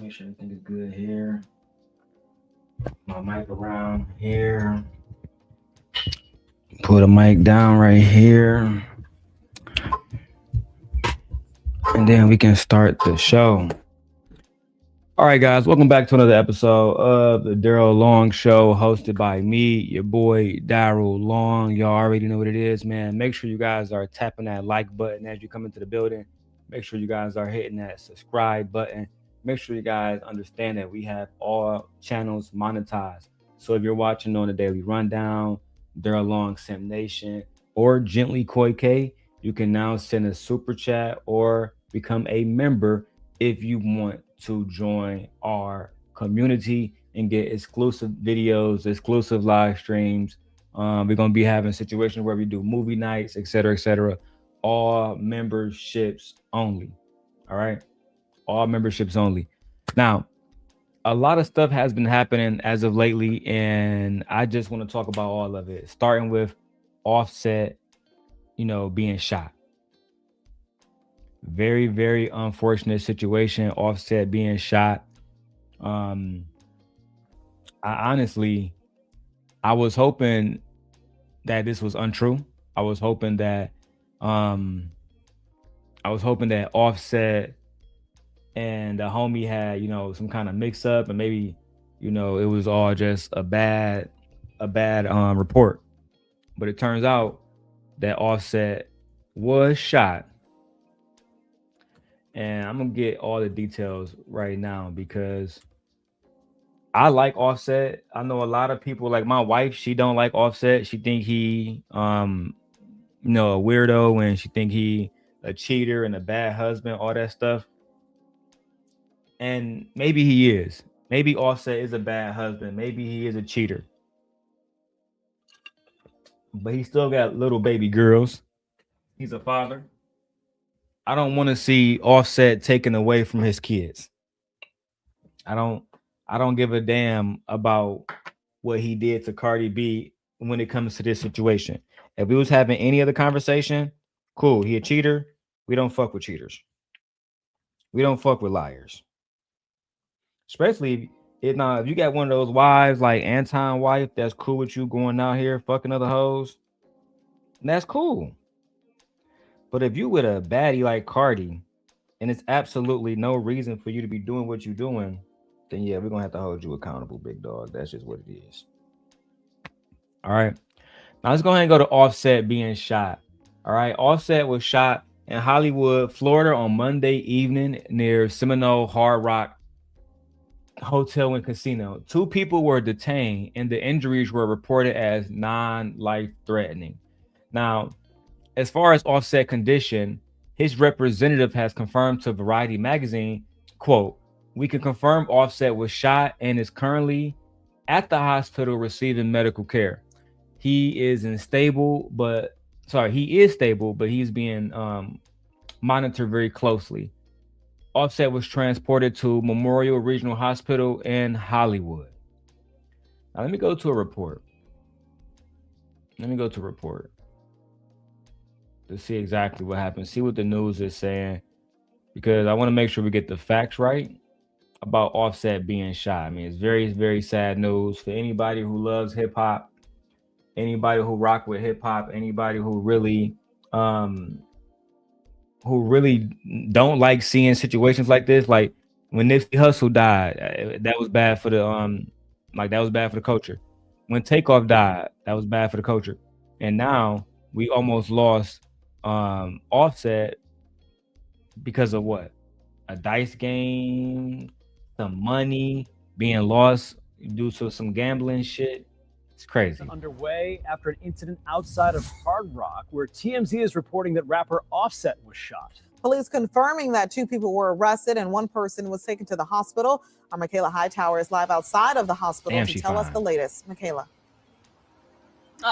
Make sure everything is good here. My mic around here. Put a mic down right here. And then we can start the show. All right, guys, welcome back to another episode of the Darrel Long Show, hosted by me, your boy Darrel Long. Y'all already know what it is, man. Make sure you guys are tapping that like button as you come into the building. Make sure you guys are hitting that subscribe button. Make sure you guys understand that we have all channels monetized. So if you're watching on the Daily Rundown, Darrel Long Sim Nation, or Gently Koi K, you can now send a super chat or become a member if you want to join our community and get exclusive videos, exclusive live streams. We're gonna be having situations where we do movie nights, etc., etc. All memberships only. All right, all memberships only. Now, a lot of stuff has been happening as of lately, and I just want to talk about all of it, starting with Offset, being shot. Very, very unfortunate situation. Offset being shot. Um, I honestly, I was hoping that this was untrue. I was hoping that, um, I was hoping that Offset and the homie had, some kind of mix up, and maybe, it was all just a bad report. But it turns out that Offset was shot, and I'm gonna get all the details right now because I like Offset. I know a lot of people, like my wife, she don't like Offset. She think he a weirdo, and she think he a cheater and a bad husband, all that stuff. And maybe he is. Maybe Offset is a bad husband. Maybe he is a cheater. But he still got little baby girls. He's a father. I don't want to see Offset taken away from his kids. I don't I don't give a damn about what he did to Cardi B when it comes to this situation. If we was having any other conversation, cool. He a cheater. We don't fuck with cheaters. We don't fuck with liars. Especially if you got one of those wives like Anton wife that's cool with you going out here fucking other hoes, that's cool. But if you with a baddie like Cardi and it's absolutely no reason for you to be doing what you're doing, then yeah, we're gonna have to hold you accountable, big dog. That's just what it is. All right. Now let's go ahead and go to Offset being shot. All right. Offset was shot in Hollywood, Florida on Monday evening near Seminole Hard Rock Hotel and Casino. Two people were detained and the injuries were reported as non-life threatening. Now, as far as Offset condition, his representative has confirmed to Variety magazine, quote, "We can confirm Offset was shot and is currently at the hospital receiving medical care. He is unstable, but he is stable, but he's being monitored very closely. Offset was transported to Memorial Regional Hospital in Hollywood." Now let me go to a report. Let me go to a report to see exactly what happened. See what the news is saying because I want to make sure we get the facts right about Offset being shot. I mean, it's very, very sad news for anybody who loves hip hop, anybody who rock with hip hop, anybody um who really don't like seeing situations like this. Like when Nipsey Hussle died, that was bad for the that was bad for the culture. When Takeoff died, that was bad for the culture. And now we almost lost Offset because of what? A dice game, some money being lost due to some gambling shit. It's crazy. Underway after an incident outside of Hard Rock, where TMZ is reporting that rapper Offset was shot. Police confirming that two people were arrested and one person was taken to the hospital. Our Michaela Hightower is live outside of the hospital to tell us the latest. Michaela.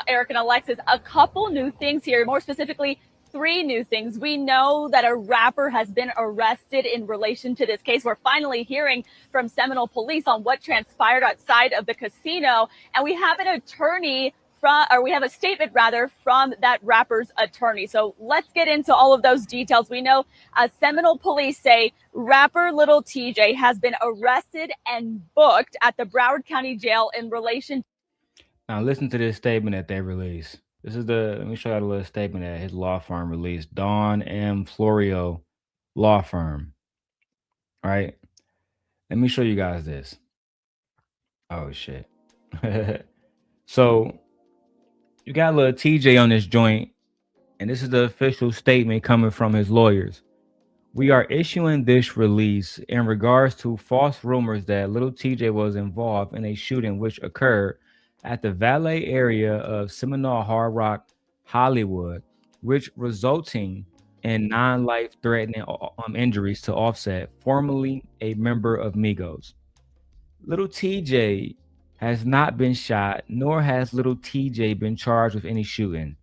Eric and Alexis, a couple new things here, more specifically, three new things. We know that a rapper has been arrested in relation to this case. We're finally hearing from Seminole police on what transpired outside of the casino. And we have an attorney we have a statement rather from that rapper's attorney. So let's get into all of those details. We know Seminole police say rapper Lil Tjay has been arrested and booked at the Broward County Jail in relation. Now listen to this statement that they released. Let me show you a little statement that his law firm released. Dawn M. Florio Law Firm. All right. Let me show you guys this. Oh shit. So you got Lil Tjay on this joint, and this is the official statement coming from his lawyers. We are issuing this release in regards to false rumors that Lil Tjay was involved in a shooting which occurred at the valet area of Seminole Hard Rock, Hollywood, which resulting in non-life-threatening injuries to Offset, formerly a member of Migos. Lil Tjay has not been shot, nor has Lil Tjay been charged with any shooting.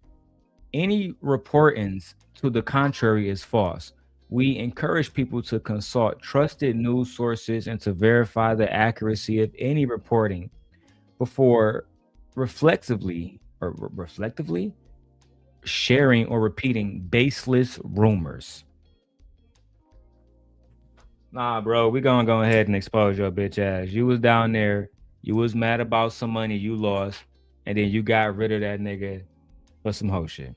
Any reportings to the contrary is false. We encourage people to consult trusted news sources and to verify the accuracy of any reporting before reflectively sharing or repeating baseless rumors. Nah, bro, we gonna go ahead and expose your bitch ass. You was down there, you was mad about some money you lost, and then you got rid of that nigga for some hoe shit.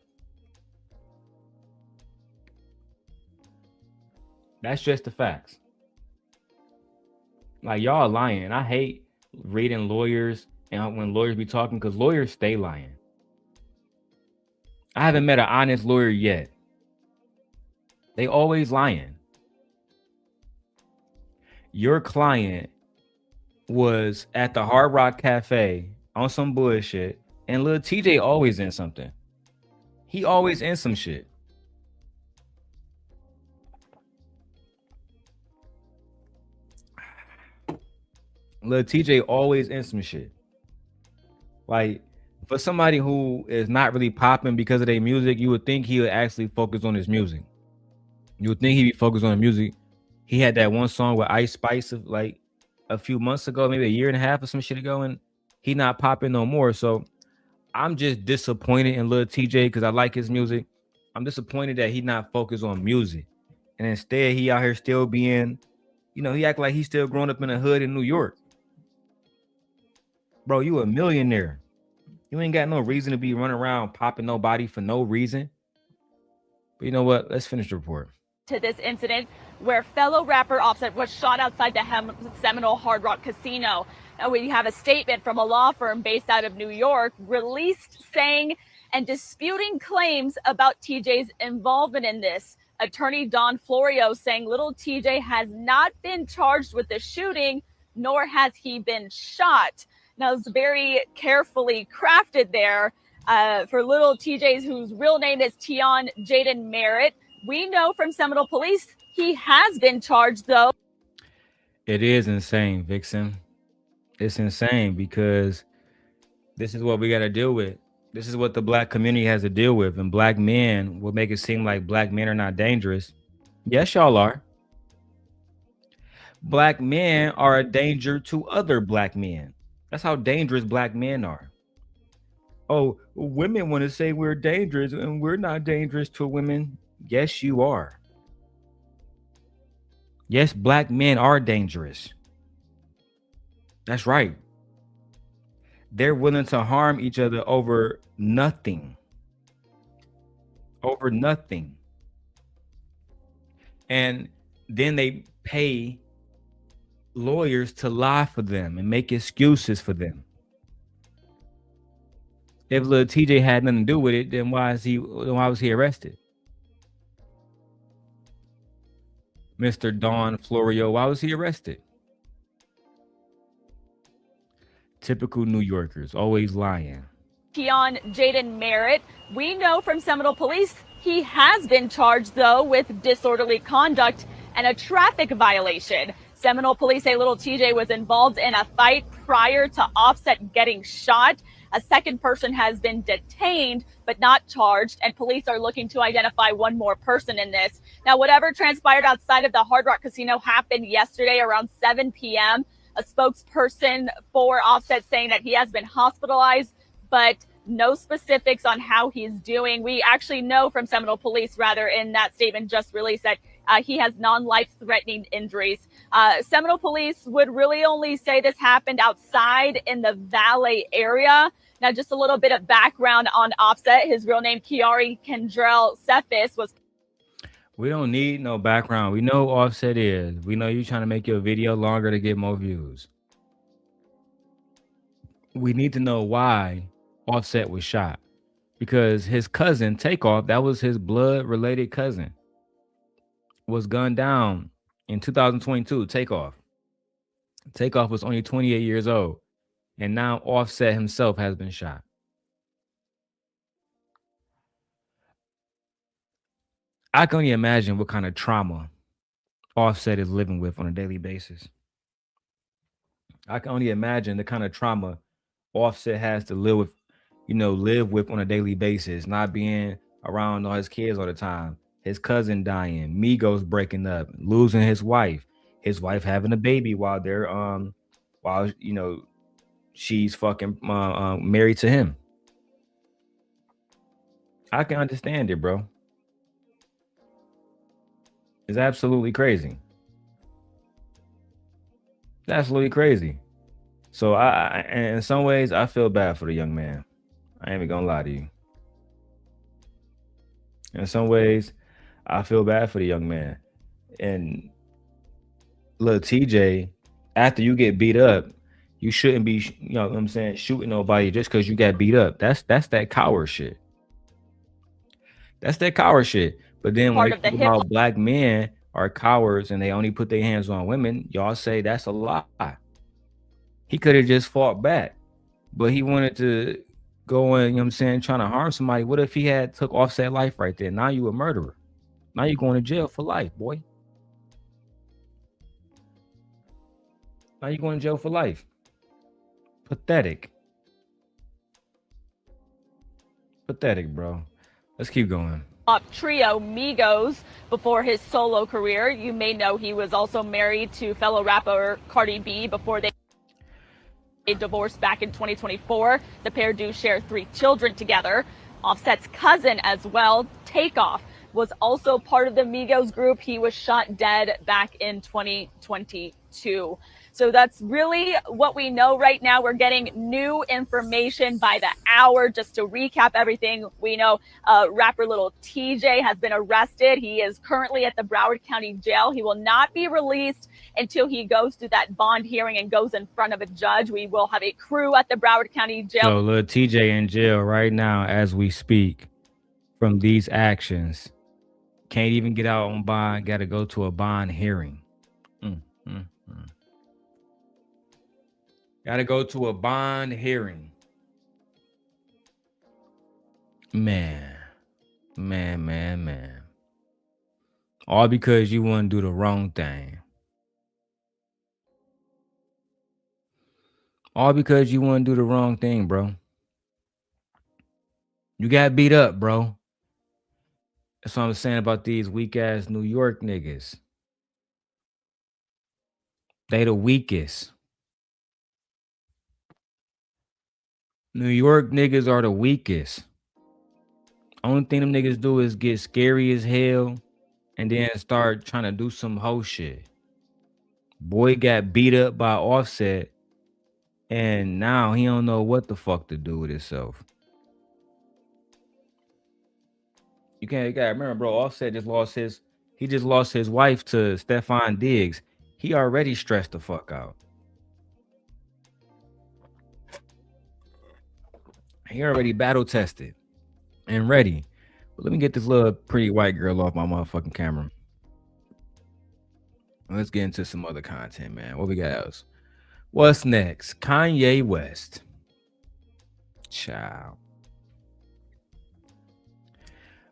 That's just the facts. Like, y'all lying. I hate reading lawyers and when lawyers be talking, because lawyers stay lying. I haven't met an honest lawyer yet. They always lying. Your client was at the Hard Rock Cafe on some bullshit, and Lil Tjay always in something. He always in some shit. Lil Tjay always in some shit. Like, for somebody who is not really popping because of their music, you would think he would actually focus on his music. You would think he'd be focused on the music. He had that one song with Ice Spice of like a few months ago, maybe a year and a half or some shit ago, and he not popping no more. So I'm just disappointed in Lil Tjay because I like his music. I'm disappointed that he not focused on music. And instead he out here still being, he act like he's still growing up in a hood in New York. Bro, you a millionaire. You ain't got no reason to be running around popping nobody for no reason. But you know what? Let's finish the report. To this incident where fellow rapper Offset was shot outside the Seminole Hard Rock Casino. Now we have a statement from a law firm based out of New York released saying and disputing claims about TJ's involvement in this. Attorney Don Florio saying Lil Tjay has not been charged with the shooting, nor has he been shot. Now it's very carefully crafted there for Lil Tjay's, whose real name is Jaden Merritt. We know from Seminole Police he has been charged, though. It is insane, Vixen. It's insane because this is what we got to deal with. This is what the black community has to deal with. And black men will make it seem like black men are not dangerous. Yes, y'all are. Black men are a danger to other black men. That's how dangerous black men are. Oh, women want to say we're dangerous and we're not dangerous to women. Yes, you are. Yes, black men are dangerous. That's right. They're willing to harm each other over nothing. Over nothing. And then they pay lawyers to lie for them and make excuses for them. If Lil Tjay had nothing to do with it, then why was he arrested? Mr. Don Florio, why was he arrested? Typical New Yorkers, always lying. Jaden Merritt. We know from Seminole Police he has been charged, though, with disorderly conduct and a traffic violation. Seminole Police say Lil Tjay was involved in a fight prior to Offset getting shot. A second person has been detained but not charged, and police are looking to identify one more person in this. Now, whatever transpired outside of the Hard Rock Casino happened yesterday around 7 p.m. A spokesperson for Offset saying that he has been hospitalized, but No specifics on how he's doing. We actually know from Seminole Police, rather, in that statement just released, that he has non-life-threatening injuries. Seminole Police would really only say this happened outside in the Valley area. Now, just a little bit of background on Offset. His real name, Kiari Kendrell Cephas, was... We don't need no background. We know who Offset is. We know you trying to make your video longer to get more views. We need to know why Offset was shot. Because his cousin, Takeoff, that was his blood-related cousin, was gunned down in 2022. Takeoff was only 28 years old. And now Offset himself has been shot. I can only imagine what kind of trauma Offset is living with on a daily basis. I can only imagine the kind of trauma Offset has to live with on a daily basis, not being around all his kids all the time, his cousin dying, Migos breaking up, losing his wife having a baby while they're she's fucking married to him. I can understand it, bro. It's absolutely crazy. It's absolutely crazy. So in some ways, I feel bad for the young man. I ain't even gonna lie to you. In some ways, I feel bad for the young man. And Lil Tjay, after you get beat up, you shouldn't be, shooting nobody just because you got beat up. That's that coward shit. That's that coward shit. But then when they talk about black men are cowards and they only put their hands on women, y'all say that's a lie. He could have just fought back, but he wanted to go in, trying to harm somebody. What if he had took Offset life right there? Now you a murderer. Now you going to jail for life, boy. Now you going to jail for life. Pathetic. Pathetic, bro. Let's keep going. Trio Migos before his solo career. You may know he was also married to fellow rapper Cardi B before they divorced back in 2024. The pair do share 3 children together. Offset's cousin as well, Takeoff, was also part of the Migos group. He was shot dead back in 2022. So that's really what we know right now. We're getting new information by the hour. Just to recap everything, we know rapper Lil Tjay has been arrested. He is currently at the Broward County Jail. He will not be released until he goes through that bond hearing and goes in front of a judge. We will have a crew at the Broward County Jail. So Lil Tjay in jail right now as we speak from these actions. Can't even get out on bond. Got to go to a bond hearing. Got to go to a bond hearing. Man. All because you want to do the wrong thing. All because you want to do the wrong thing, bro. You got beat up, bro. That's what I'm saying about these weak-ass New York niggas. They the weakest. New York niggas are the weakest. Only thing them niggas do is get scary as hell and then start trying to do some hoe shit. Boy got beat up by Offset and now he don't know what the fuck to do with himself. You gotta remember, bro, Offset just lost his wife to Stefan Diggs. He already stressed the fuck out. He already battle tested and ready. But let me get this little pretty white girl off my motherfucking camera. Let's get into some other content, man. What we got else? What's next? Kanye West. Ciao.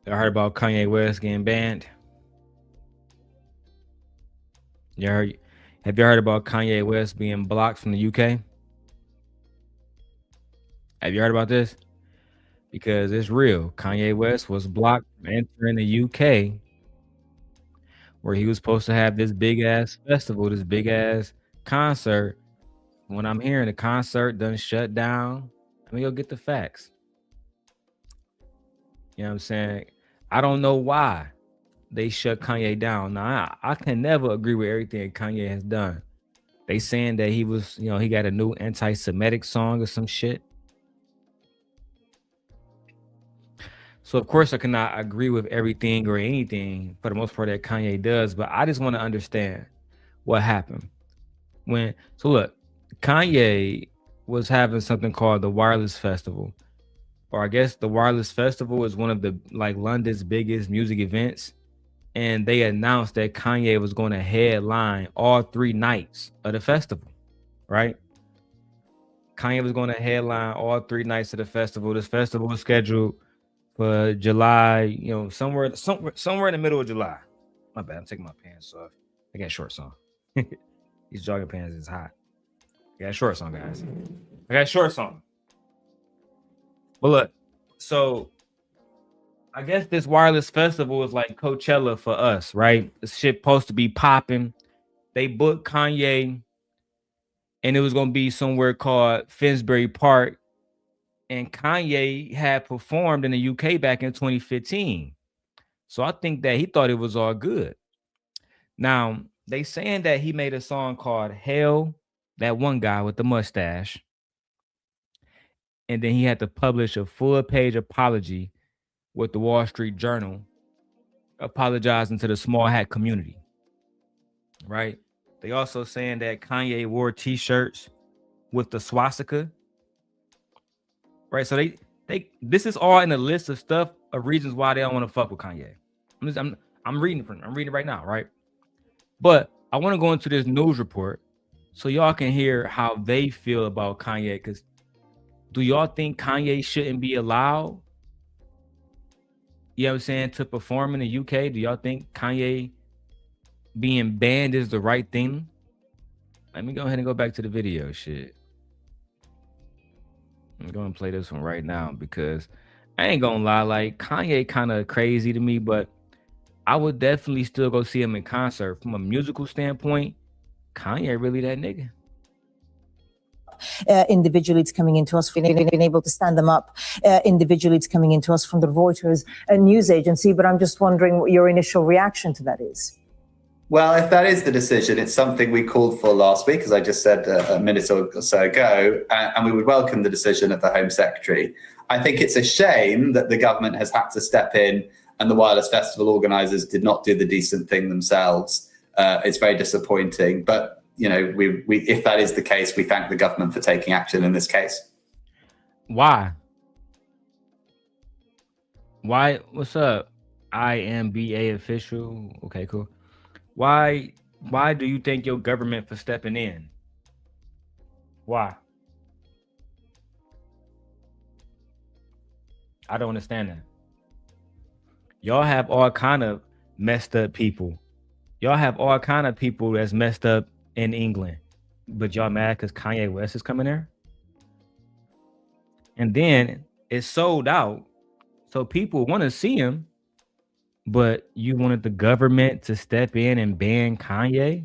I heard about Kanye West getting banned. Have you heard about Kanye West being blocked from the UK? Have you heard about this? Because it's real. Kanye West was blocked from entering the UK where he was supposed to have this big ass festival, this big ass concert. When I'm hearing the concert done shut down, let me go get the facts. You know what I'm saying? I don't know why they shut Kanye down. Now, I can never agree with everything Kanye has done. They saying that he was, he got a new anti-Semitic song or some shit. So of course I cannot agree with everything or anything for the most part that Kanye does, but I just want to understand what happened. So look, Kanye was having something called the Wireless Festival. Or I guess the Wireless Festival is one of the London's biggest music events. And they announced that Kanye was going to headline all 3 nights of the festival, right? Kanye was going to headline all 3 nights of the festival. This festival was scheduled for July, somewhere in the middle of July. My bad, I'm taking my pants off. I got shorts on. These jogging pants is hot. I got shorts on, guys. I got shorts on. But look, so I guess this Wireless Festival is like Coachella for us, right? This shit supposed to be popping. They booked Kanye, and it was gonna be somewhere called Finsbury Park. And Kanye had performed in the UK back in 2015. So I think that he thought it was all good. Now, they saying that he made a song called Hell, that one guy with the mustache. And then he had to publish a full-page apology with the Wall Street Journal, apologizing to the small hat community, right? They also saying that Kanye wore t-shirts with the swastika, right? So this is all in a list of stuff of reasons why they don't want to fuck with Kanye. I'm reading it right now, right? But I want to go into this news report so y'all can hear how they feel about Kanye. Because do y'all think Kanye shouldn't be allowed, to perform in the UK? Do y'all think Kanye being banned is the right thing? Let me go ahead and go back to the video shit. I'm going to play this one right now because I ain't gonna lie, like Kanye kind of crazy to me, but I would definitely still go see him in concert. From a musical standpoint, Kanye really that nigga. Individually, it's coming into us. We've been able to stand them up. Individually, it's coming into us from the Reuters news agency. But I'm just wondering what your initial reaction to that is. Well, if that is the decision, it's something we called for last week, as I just said a minute or so ago, and we would welcome the decision of the Home Secretary. I think it's a shame that the government has had to step in and the Wireless Festival organisers did not do the decent thing themselves. It's very disappointing. But, we if that is the case, we thank the government for taking action in this case. Why? What's up? IMBA official. Okay, cool. Why do you thank your government for stepping in? Why? I don't understand that. Y'all have all kind of messed up people. Y'all have all kind of people that's messed up in England. But y'all mad because Kanye West is coming there? And then it's sold out. So people want to see him. But you wanted the government to step in and ban Kanye?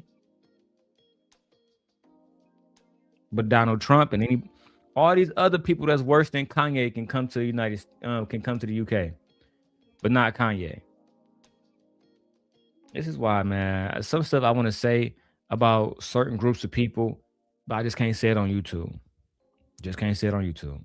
But Donald Trump and all these other people that's worse than Kanye can come to the UK, but not Kanye. This is why, man. Some stuff I want to say about certain groups of people, but I just can't say it on YouTube. Just can't say it on YouTube.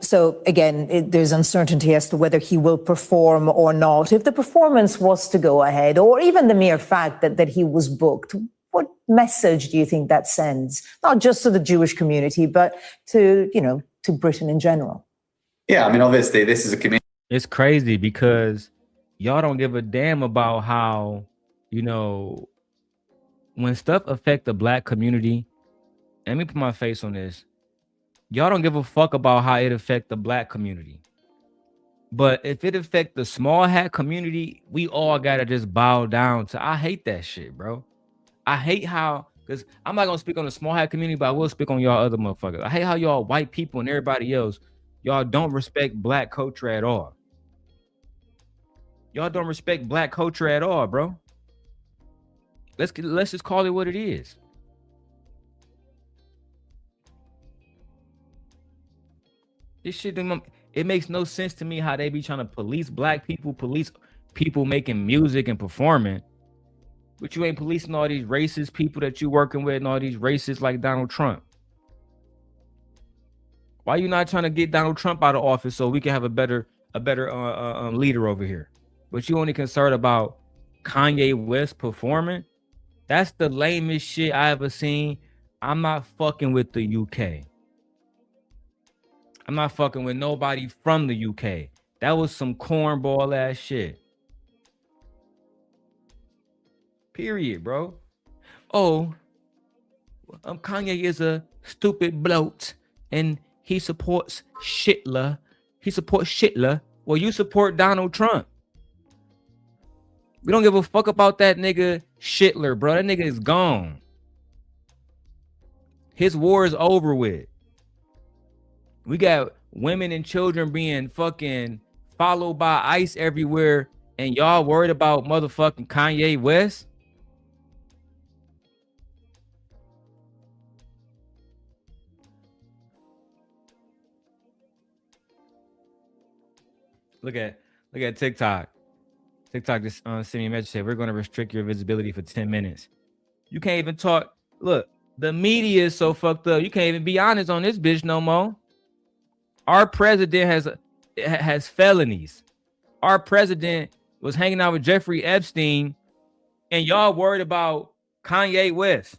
So again, there's uncertainty as to whether he will perform or not. If the performance was to go ahead, or even the mere fact that he was booked, what message do you think that sends? Not just to the Jewish community, but to Britain in general? Yeah, I mean, obviously, this is a community. It's crazy because y'all don't give a damn about how, when stuff affect the Black community. Let me put my face on this. Y'all don't give a fuck about how it affect the Black community. But if it affect the small hat community, we all gotta just bow down to. I hate that shit, bro. I hate how, because I'm not gonna speak on the small hat community, but I will speak on y'all other motherfuckers. I hate how y'all white people and everybody else, y'all don't respect Black culture at all. Y'all don't respect Black culture at all, bro. Let's just call it what it is. This shit, It makes no sense to me how they be trying to police black people, police people making music and performing, but you ain't policing all these racist people that you working with and all these racists like Donald Trump. Why you not trying to get Donald Trump out of office so we can have a better leader over here? But you only concerned about Kanye West performing? That's the lamest shit I ever seen. I'm not fucking with the UK. I'm not fucking with nobody from the UK. That was some cornball ass shit. Period, bro. Oh, Kanye is a stupid bloat and he supports Shitler. He supports Shitler. Well, you support Donald Trump. We don't give a fuck about that nigga Shitler, bro. That nigga is gone. His war is over with. We got women and children being fucking followed by ICE everywhere, and y'all worried about motherfucking Kanye West? Look at TikTok. TikTok just sent me a message said we're going to restrict your visibility for 10 minutes. You can't even talk. Look, the media is so fucked up. You can't even be honest on this bitch no more. Our president has felonies. Our president was hanging out with Jeffrey Epstein, and y'all worried about Kanye West.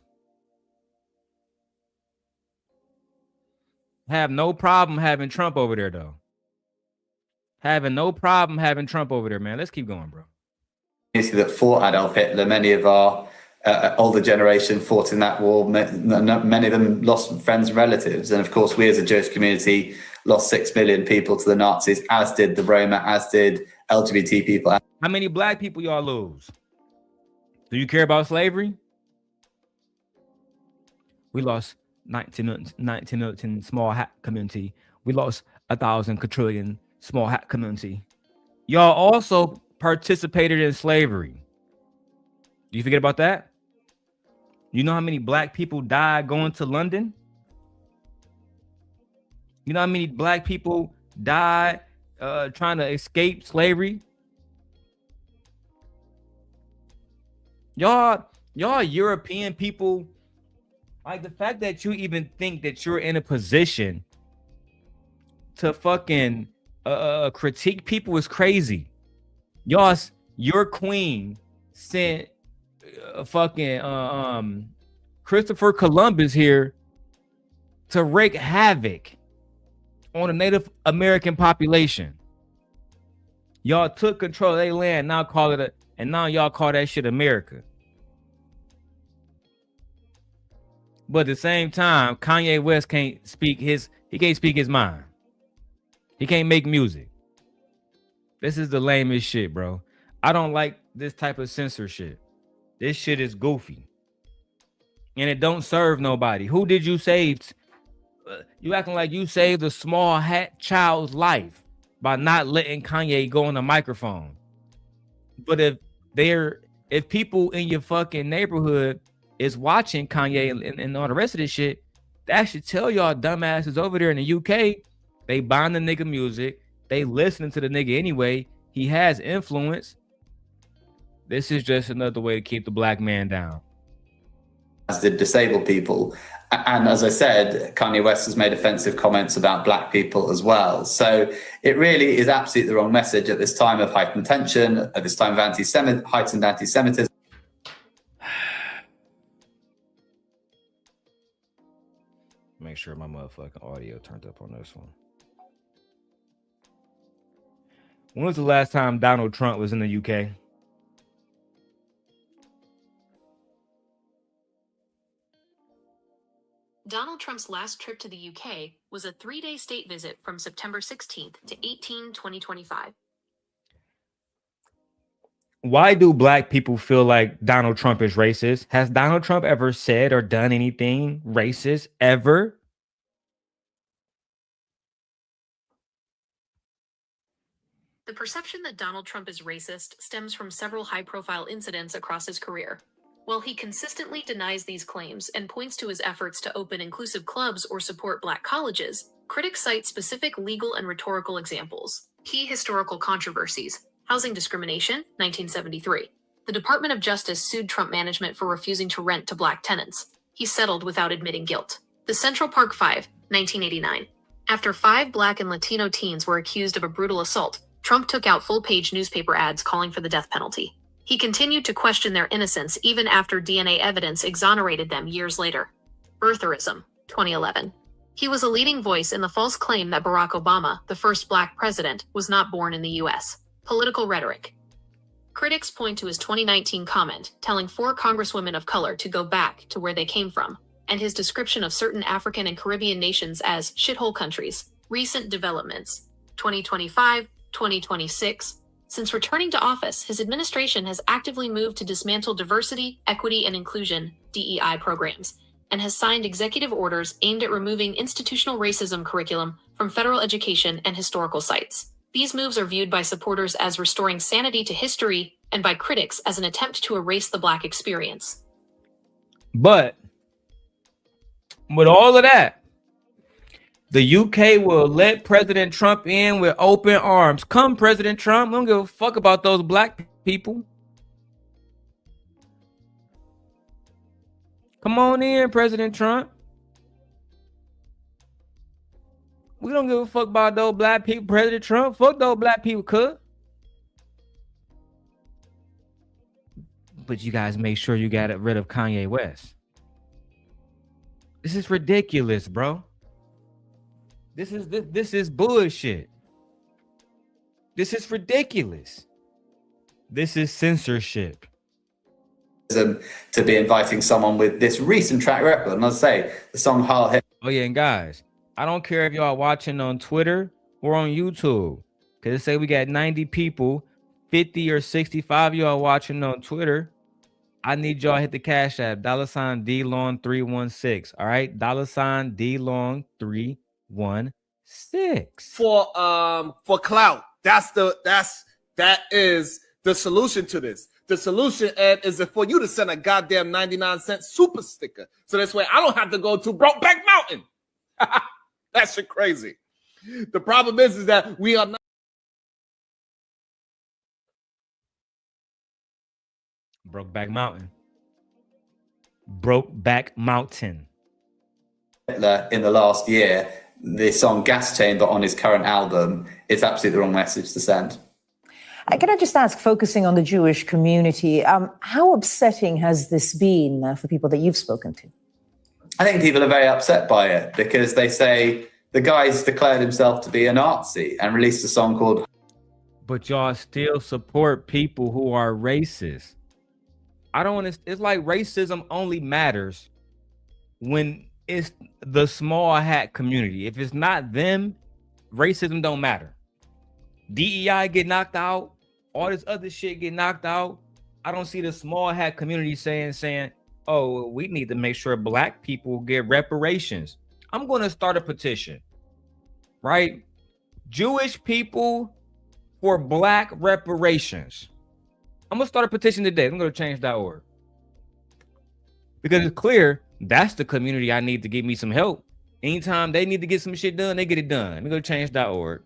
Have no problem having Trump over there, though. Having no problem having Trump over there, man. Let's keep going, bro. That fought Adolf Hitler, many of our older generation fought in that war. Many of them lost friends and relatives. And of course, we as a Jewish community lost 6 million people to the Nazis, as did the Roma, as did LGBT people. How many black people y'all lose? Do you care about slavery? We lost 19 small hat community. We lost 1,000 quadrillion small hat community. Y'all also participated in slavery. Do you forget about that? You know how many black people died going to London? You know how many black people died trying to escape slavery? Y'all European people, like the fact that you even think that you're in a position to fucking critique people is crazy. Your queen sent fucking Christopher Columbus here to wreak havoc on the Native American population. Y'all took control of their land, now y'all call that shit America. But at the same time, Kanye West can't speak his mind. He can't make music. This is the lamest shit, bro. I don't like this type of censorship. This shit is goofy. And it don't serve nobody. Who did you save? You acting like you saved a small hat child's life by not letting Kanye go on the microphone. But if people in your fucking neighborhood is watching Kanye and all the rest of this shit, that should tell y'all dumbasses over there in the UK, they buying the nigga music. They listening to the nigga anyway. He has influence. This is just another way to keep the black man down. As did disabled people. And as I said, Kanye West has made offensive comments about black people as well. So it really is absolutely the wrong message at this time of heightened tension, at this time of heightened anti-Semitism. Make sure my motherfucking audio turned up on this one. When was the last time Donald Trump was in the UK? Donald Trump's last trip to the UK was a 3-day state visit from September 16th to 18, 2025. Why do black people feel like Donald Trump is racist? Has Donald Trump ever said or done anything racist ever? The perception that Donald Trump is racist stems from several high-profile incidents across his career. While he consistently denies these claims and points to his efforts to open inclusive clubs or support black colleges, Critics cite specific legal and rhetorical examples. Key historical controversies. Housing discrimination, 1973. The Department of Justice sued Trump management for refusing to rent to Black tenants. He settled without admitting guilt. The Central Park Five, 1989. After 5 Black and Latino teens were accused of a brutal assault, Trump took out full-page newspaper ads calling for the death penalty. He continued to question their innocence even after DNA evidence exonerated them years later. Birtherism, 2011. He was a leading voice in the false claim that Barack Obama, the first Black president, was not born in the U.S. Political rhetoric. Critics point to his 2019 comment telling 4 congresswomen of color to go back to where they came from, and his description of certain African and Caribbean nations as shithole countries. Recent developments. 2025, 2026. Since returning to office, his administration has actively moved to dismantle diversity, equity, and inclusion (DEI) programs, and has signed executive orders aimed at removing institutional racism curriculum from federal education and historical sites. These moves are viewed by supporters as restoring sanity to history and by critics as an attempt to erase the Black experience. But with all of that, the UK will let President Trump in with open arms. Come, President Trump. I don't give a fuck about those Black people. Come on in, President Trump. We don't give a fuck about those Black people, President Trump. Fuck those Black people, cuz. But you guys make sure you got rid of Kanye West. This is ridiculous, bro. This is bullshit. This is ridiculous. This is censorship. To be inviting someone with this recent track record. And I'll say the song Hard Hit. Oh yeah, and guys, I don't care if y'all watching on Twitter or on YouTube. Cause it say we got 90 people, 50 or 65 y'all watching on Twitter. I need y'all hit the Cash App, $DLong316. All right, $DLong316. For clout. That is the solution to this. The solution, Ed, is for you to send a goddamn 99-cent super sticker. So this way I don't have to go to Brokeback Mountain. That shit crazy. The problem is that we are not. Brokeback Mountain. Brokeback Mountain. In the last year, the song Gas Chamber on his current album is absolutely the wrong message to send. Can I just ask, focusing on the Jewish community, how upsetting has this been for people that you've spoken to? I think people are very upset by it because they say the guy's declared himself to be a Nazi and released a song called... But y'all still support people who are racist. I don't understand. It's like racism only matters when it's the small hat community. If it's not them, racism don't matter. DEI get knocked out. All this other shit get knocked out. I don't see the small hat community saying, oh, we need to make sure Black people get reparations. I'm going to start a petition, right? Jewish people for Black reparations. I'm going to start a petition today. I'm going to change.org. Because it's clear that's the community I need to give me some help. Anytime they need to get some shit done, they get it done. Let me go to change.org.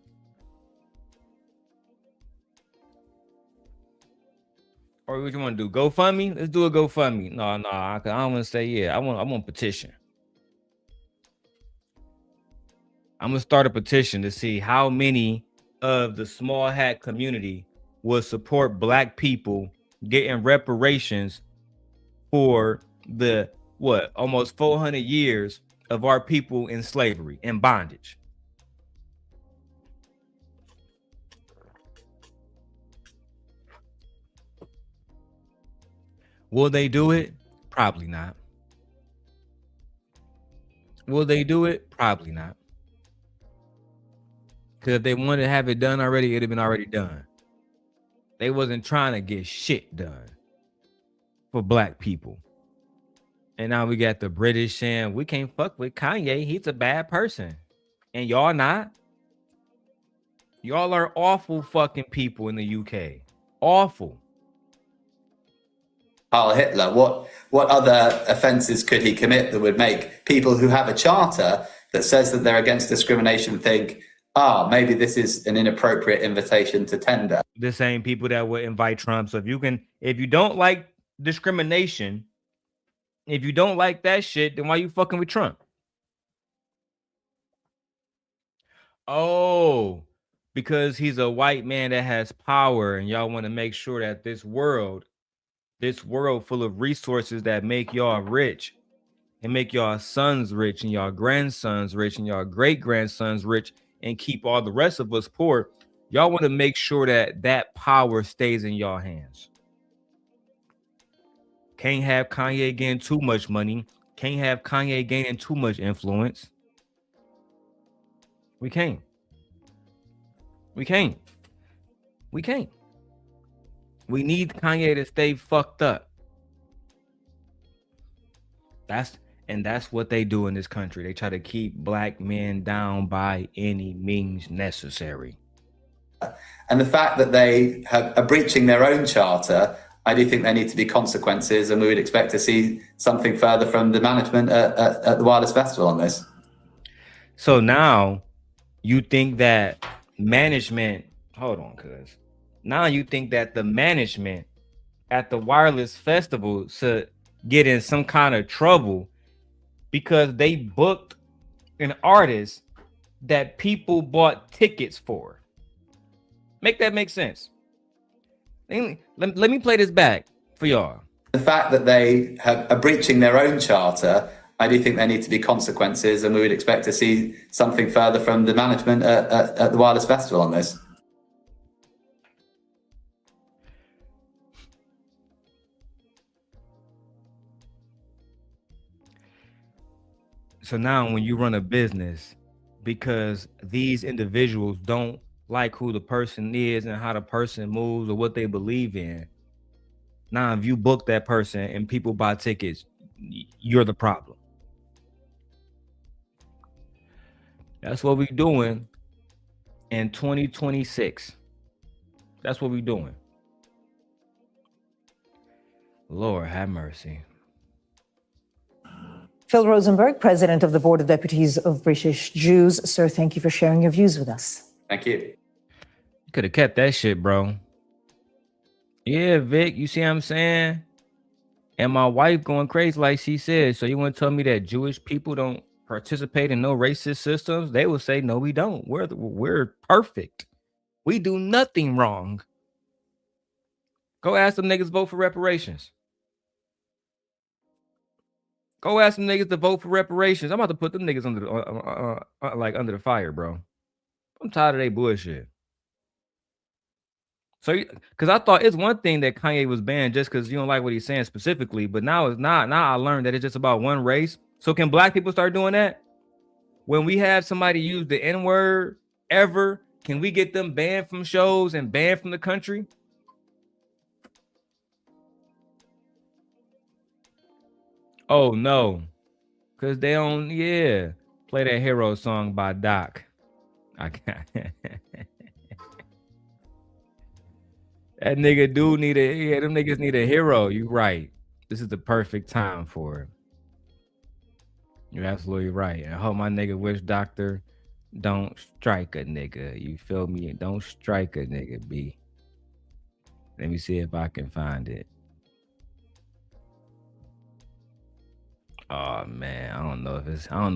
Or what you want to do? GoFundMe? Let's do a GoFundMe. No, I don't want to say yeah. I want petition. I'm gonna start a petition to see how many of the small hat community will support Black people getting reparations for the almost 400 years of our people in slavery and bondage. Will they do it? Probably not. Will they do it? Probably not. Because if they wanted to have it done already, it'd have been already done. They wasn't trying to get shit done for Black people. And now we got the British saying we can't fuck with Kanye. He's a bad person. And y'all not. Y'all are awful fucking people in the UK. Awful. Heil Hitler. What other offences could he commit that would make people who have a charter that says that they're against discrimination think, maybe this is an inappropriate invitation to tender. The same people that would invite Trump. So if you don't like discrimination, if you don't like that shit, then why you fucking with Trump? Oh, because he's a white man that has power, and y'all want to make sure that this world full of resources that make y'all rich and make y'all sons rich and y'all grandsons rich and y'all great grandsons rich and keep all the rest of us poor. Y'all want to make sure that power stays in y'all hands. Can't have Kanye getting too much money. Can't have Kanye gaining too much influence. We can't. We can't. We can't. We need Kanye to stay fucked up. That's what they do in this country. They try to keep black men down by any means necessary. And the fact that they are breaching their own charter, I do think there need to be consequences, and we would expect to see something further from the management at the Wireless Festival on this. So now you think that management, hold on, cuz. Now you think that the management at the Wireless Festival should get in some kind of trouble because they booked an artist that people bought tickets for. Make that make sense. Let me play this back for y'all. The fact that they are breaching their own charter, I do think there need to be consequences, and we would expect to see something further from the management at the Wireless Festival on this. So now when you run a business, because these individuals don't like who the person is and how the person moves or what they believe in, now if you book that person and people buy tickets, you're the problem. That's what we're doing in 2026. That's what we're doing. Lord have mercy. Phil Rosenberg, President of the Board of Deputies of British Jews. Sir, thank you for sharing your views with us. Thank you. You could have kept that shit, bro. Yeah, Vic, you see what I'm saying? And my wife going crazy like she said. So you want to tell me that Jewish people don't participate in no racist systems? They will say, no, we don't. We're perfect. We do nothing wrong. Go ask them niggas vote for reparations. Go ask them niggas to vote for reparations. I'm about to put them niggas under the fire, bro. I'm tired of their bullshit. So, because I thought it's one thing that Kanye was banned just because you don't like what he's saying specifically, but now it's not. Now I learned that it's just about one race. So can black people start doing that? When we have somebody use the N-word ever, can we get them banned from shows and banned from the country? Oh no, because they don't, play that hero song by Doc. I can't. That nigga do need them niggas need a hero. You right. This is the perfect time for it. You're absolutely right. I hope my nigga Wish Doctor don't strike a nigga. You feel me? Don't strike a nigga, B. Let me see if I can find it. Oh man, I don't know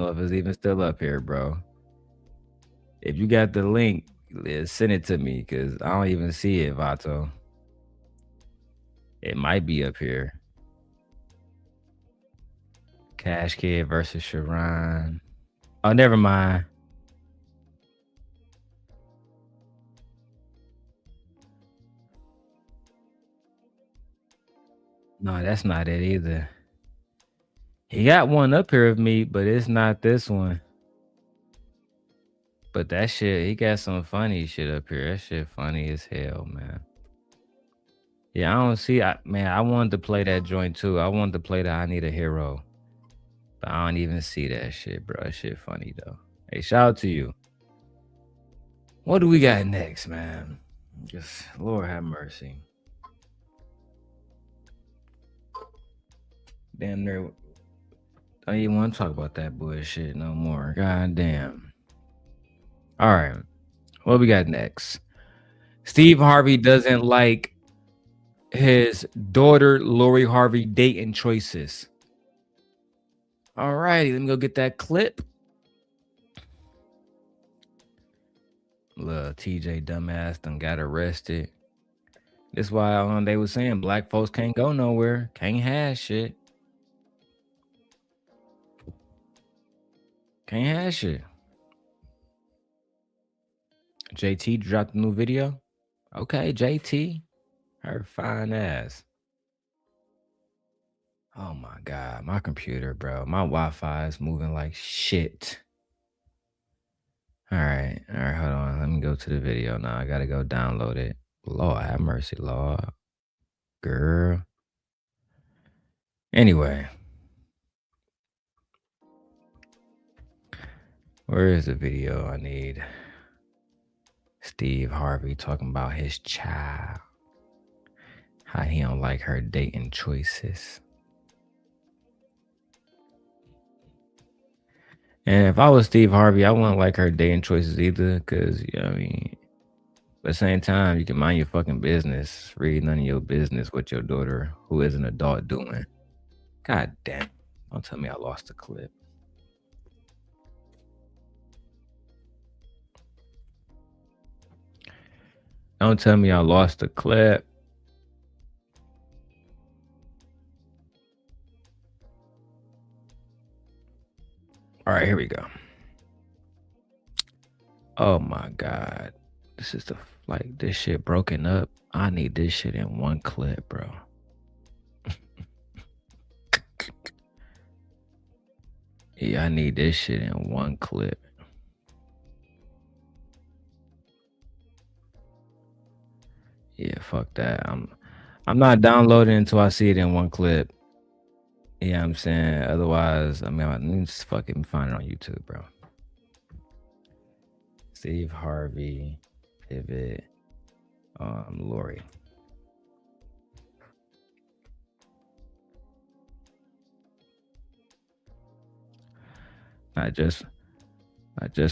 if it's even still up here, bro. If you got the link, send it to me because I don't even see it, Vato. It might be up here. Cash Kid versus Sharon. Oh, never mind. No, that's not it either. He got one up here of me, but it's not this one. But that shit, he got some funny shit up here. That shit funny as hell, man. Yeah, I don't see. I wanted to play that joint too. I wanted to play the I Need a Hero. But I don't even see that shit, bro. That shit funny, though. Hey, shout out to you. What do we got next, man? Just, Lord have mercy. Damn near I don't even want to talk about that bullshit no more. God damn. All right. What we got next? Steve Harvey doesn't like his daughter Lori Harvey dating choices. All righty, let me go get that clip. Lil Tjay dumbass done got arrested. That's why they was saying black folks can't go nowhere, can't have shit. Can't have shit. JT dropped a new video. Okay, JT. Her fine ass. Oh my God, my computer, bro. My Wi-Fi is moving like shit. All right, hold on. Let me go to the video now. I gotta go download it. Lord have mercy, Lord. Girl. Anyway. Where is the video I need? Steve Harvey talking about his child. How he don't like her dating choices. And if I was Steve Harvey, I wouldn't like her dating choices either. Because, you know what I mean? But at the same time, you can mind your fucking business. Read none of your business what your daughter, who is an adult, doing. God damn. Don't tell me I lost the clip. Don't tell me I lost the clip. All right, here we go. Oh my God. This is this shit broken up. I need this shit in one clip, bro. Yeah, I need this shit in one clip. Yeah, fuck that. I'm not downloading until I see it in one clip. Yeah, I'm saying. Otherwise, I mean, I need to fucking find it on YouTube, bro. Steve Harvey, pivot, Lori. I just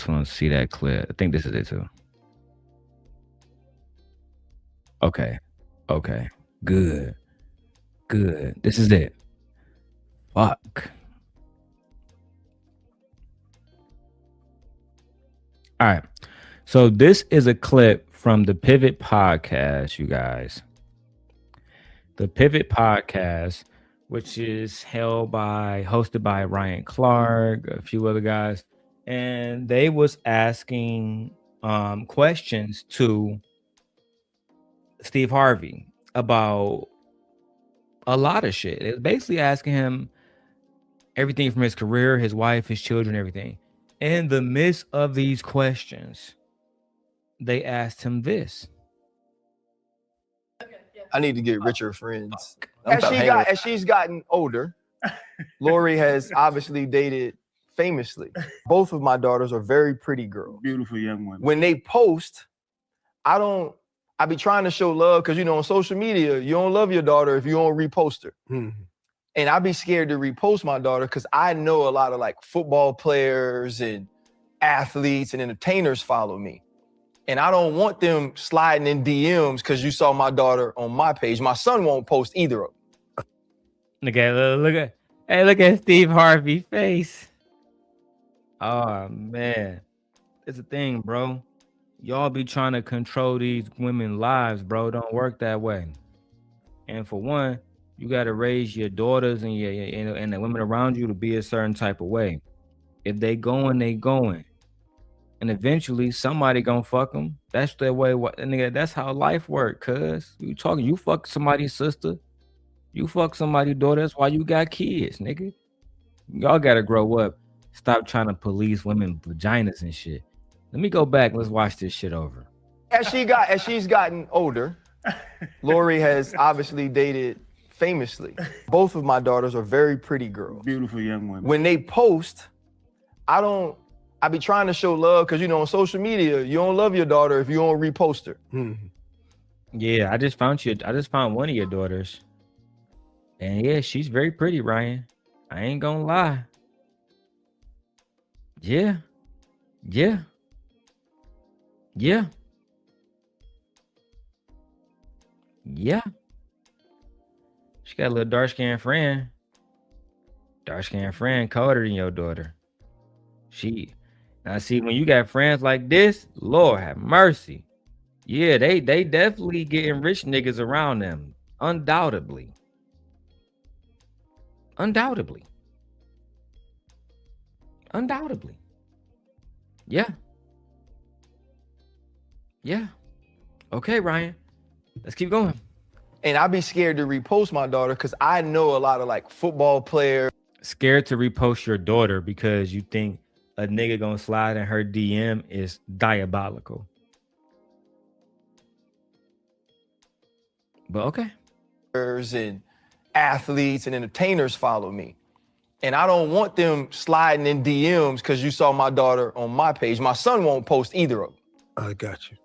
want to see that clip. I think this is it too. Okay. Good. This is it. Fuck. All right. So this is a clip from the Pivot Podcast, you guys. The Pivot Podcast, which is hosted by Ryan Clark, a few other guys, and they was asking questions to Steve Harvey about a lot of shit. It's basically asking him everything from his career, his wife, his children, everything. In the midst of these questions, they asked him this. I need to get richer friends. As she's gotten older, Lori has obviously dated famously. Both of my daughters are very pretty girls. Beautiful young women. When they post, I be trying to show love because, on social media, you don't love your daughter if you don't repost her. Mm-hmm. And I be scared to repost my daughter because I know a lot of football players and athletes and entertainers follow me. And I don't want them sliding in DMs because you saw my daughter on my page. My son won't post either of them. Look at Steve Harvey's face. Oh man. It's a thing, bro. Y'all be trying to control these women's lives, bro. Don't work that way. And for one, you got to raise your daughters and and the women around you to be a certain type of way. If they going, they going. And eventually somebody gonna fuck them. That's their way. Nigga, that's how life work, cuz. You fuck somebody's sister. You fuck somebody's daughter. That's why you got kids, nigga. Y'all gotta grow up. Stop trying to police women's vaginas and shit. Let me go back. Let's watch this shit over. As she's gotten older, Lori has obviously dated famously. Both of my daughters are very pretty girls. Beautiful young women. When they post, I be trying to show love because, on social media, you don't love your daughter if you don't repost her. Mm-hmm. Yeah, I just found one of your daughters. And yeah, she's very pretty, Ryan. I ain't gonna lie. Yeah. Yeah. Yeah. Yeah. She got a little dark-skinned friend. Dark-skinned friend colder than your daughter. Now see, when you got friends like this, Lord have mercy. Yeah, they definitely getting rich niggas around them. Undoubtedly. Undoubtedly. Undoubtedly. Yeah. Yeah. Okay, Ryan. Let's keep going. And I'd be scared to repost my daughter because I know a lot of like football players. Scared to repost your daughter because you think a nigga gonna slide in her DM is diabolical. But okay. And athletes and entertainers follow me. And I don't want them sliding in DMs because you saw my daughter on my page. My son won't post either of them. I got you.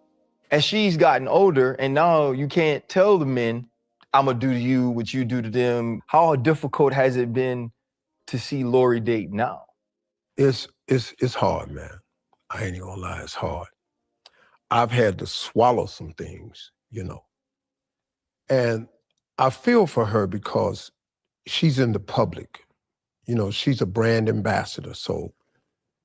As she's gotten older, and now you can't tell the men, I'm gonna do to you what you do to them. How difficult has it been to see Lori date now? It's hard, man. I ain't even gonna lie, it's hard. I've had to swallow some things, you know. And I feel for her because she's in the public. You know, she's a brand ambassador, so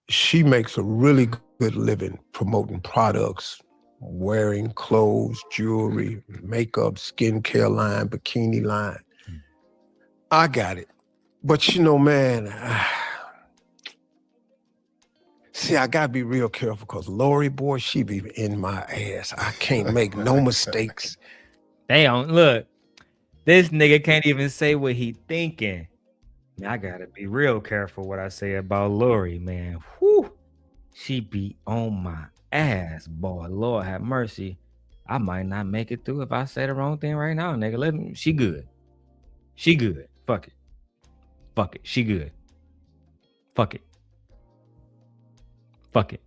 she makes a really good living promoting products, wearing clothes, jewelry, makeup, skincare line, bikini line. I got it. But you know, man, see, I gotta be real careful because Lori, boy, she be in my ass. I can't make no mistakes. Damn, look, this nigga can't even say what he thinking. I gotta be real careful what I say about Lori, man. Whew. She be on my ass, boy. Lord have mercy. I might not make it through if I say the wrong thing right now, nigga. She good. She good. Fuck it. Fuck it. She good. Fuck it. Fuck it.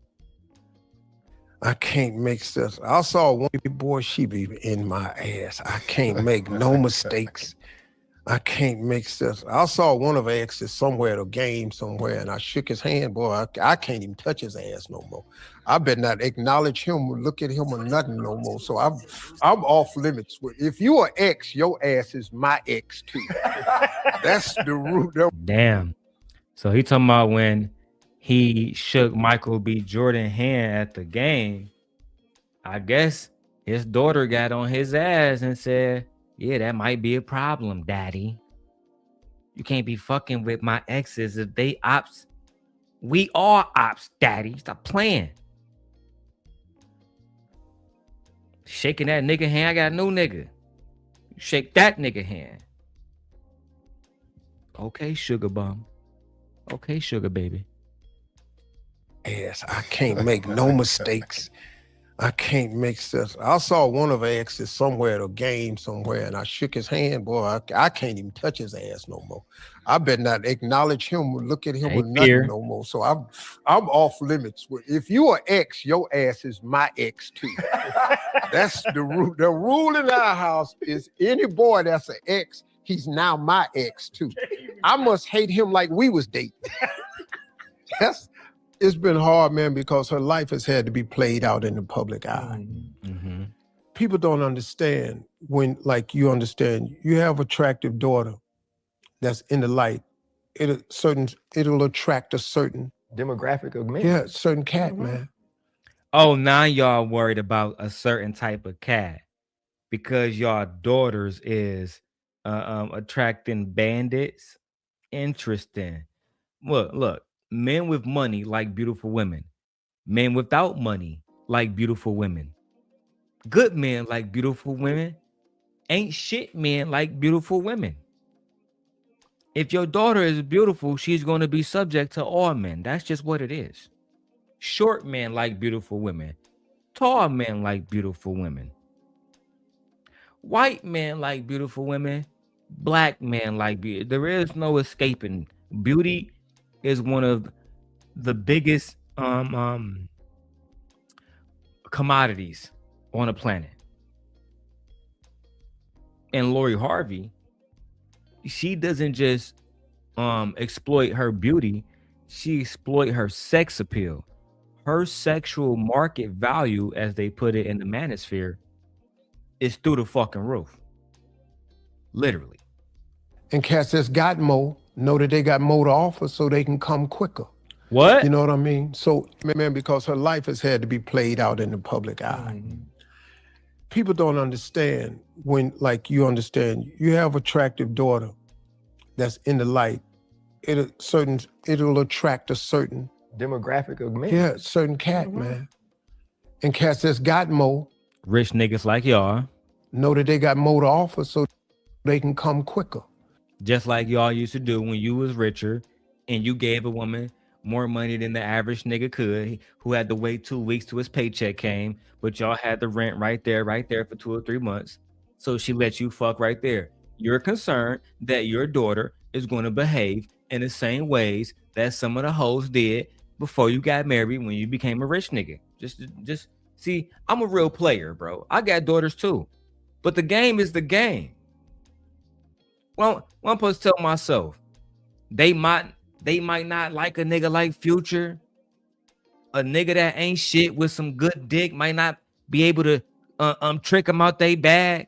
I can't make sense. I saw one boy, she be in my ass. I can't make no mistakes. I can't make sense. I saw one of her exes somewhere at a game somewhere, and I shook his hand. Boy, I can't even touch his ass no more. I better not acknowledge him or look at him or nothing no more. So I'm off limits. If you are ex, your ass is my ex too. That's the root. Damn. So he talking about when he shook Michael B. Jordan's hand at the game. I guess his daughter got on his ass and said, yeah, that might be a problem, daddy. You can't be fucking with my exes if they ops. We are ops, daddy. Stop playing. Shaking that nigga hand, I got a new nigga. You shake that nigga hand. Okay, sugar bum. Okay, sugar baby. Ass, I can't make no mistakes. I can't make sense. I saw one of her exes somewhere at a game somewhere, and I shook his hand. Boy, I can't even touch his ass no more. I better not acknowledge him or look at him or nothing no more. So I'm off limits. If you are ex, your ass is my ex too. That's the rule. The rule in our house is any boy that's an ex, he's now my ex too. I must hate him like we was dating. It's been hard, man, because her life has had to be played out in the public eye. Mm-hmm. People don't understand when, like you understand, you have attractive daughter that's in the light. It'll attract a certain demographic of men. Yeah, certain cat, man. Oh, now y'all worried about a certain type of cat because y'all daughters is attracting bandits. Interesting. Look. Men with money like beautiful women. Men without money like beautiful women. Good men like beautiful women. Ain't shit men like beautiful women. If your daughter is beautiful, she's going to be subject to all men. That's just what it is. Short men like beautiful women. Tall men like beautiful women. White men like beautiful women. Black men like beauty. There is no escaping. Beauty is one of the biggest commodities on the planet. And Lori Harvey, she doesn't just exploit her beauty. She exploit her sex appeal. Her sexual market value, as they put it in the manosphere, is through the fucking roof. Literally. And cats that's got more know that they got more to offer so they can come quicker. What? You know what I mean? So, man, because her life has had to be played out in the public eye. People don't understand when, like, you understand, you have attractive daughter that's in the light, it'll attract a certain demographic of men. Yeah, certain cat, man. And cats that's got more rich niggas like y'all know that they got more to offer so they can come quicker. Just like y'all used to do when you was richer and you gave a woman more money than the average nigga could, who had to wait 2 weeks till his paycheck came, but y'all had the rent right there for 2 or 3 months. So she let you fuck right there. You're concerned that your daughter is going to behave in the same ways that some of the hoes did before you got married when you became a rich nigga. Just see, I'm a real player, bro. I got daughters too, but the game is the game. Well, I'm supposed to tell myself they might not like a nigga like Future. A nigga that ain't shit with some good dick might not be able to trick them out they bag.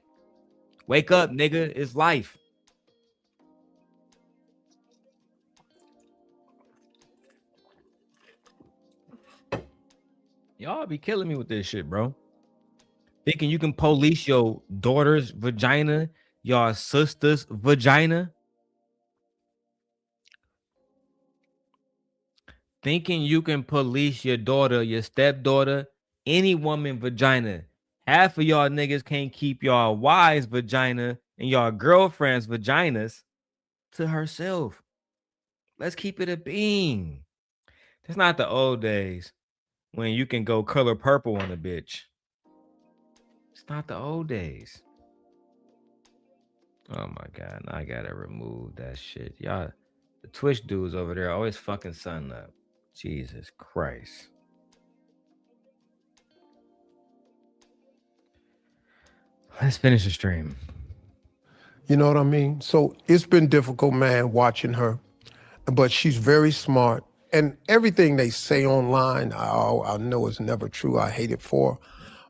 Wake up, nigga. It's life. Y'all be killing me with this shit, bro. Thinking you can police your daughter's vagina, your sister's vagina. Thinking you can police your daughter, your stepdaughter, any woman vagina. Half of y'all niggas can't keep y'all wives' vagina and y'all girlfriends' vaginas to herself. Let's keep it a bean. It's not the old days when you can go color purple on a bitch. It's not the old days. Oh my God, I gotta remove that shit. Y'all, the Twitch dudes over there always fucking sun up. Jesus Christ. Let's finish the stream. You know what I mean? So it's been difficult, man, watching her, but she's very smart. And everything they say online, I know it's never true. I hate it for her.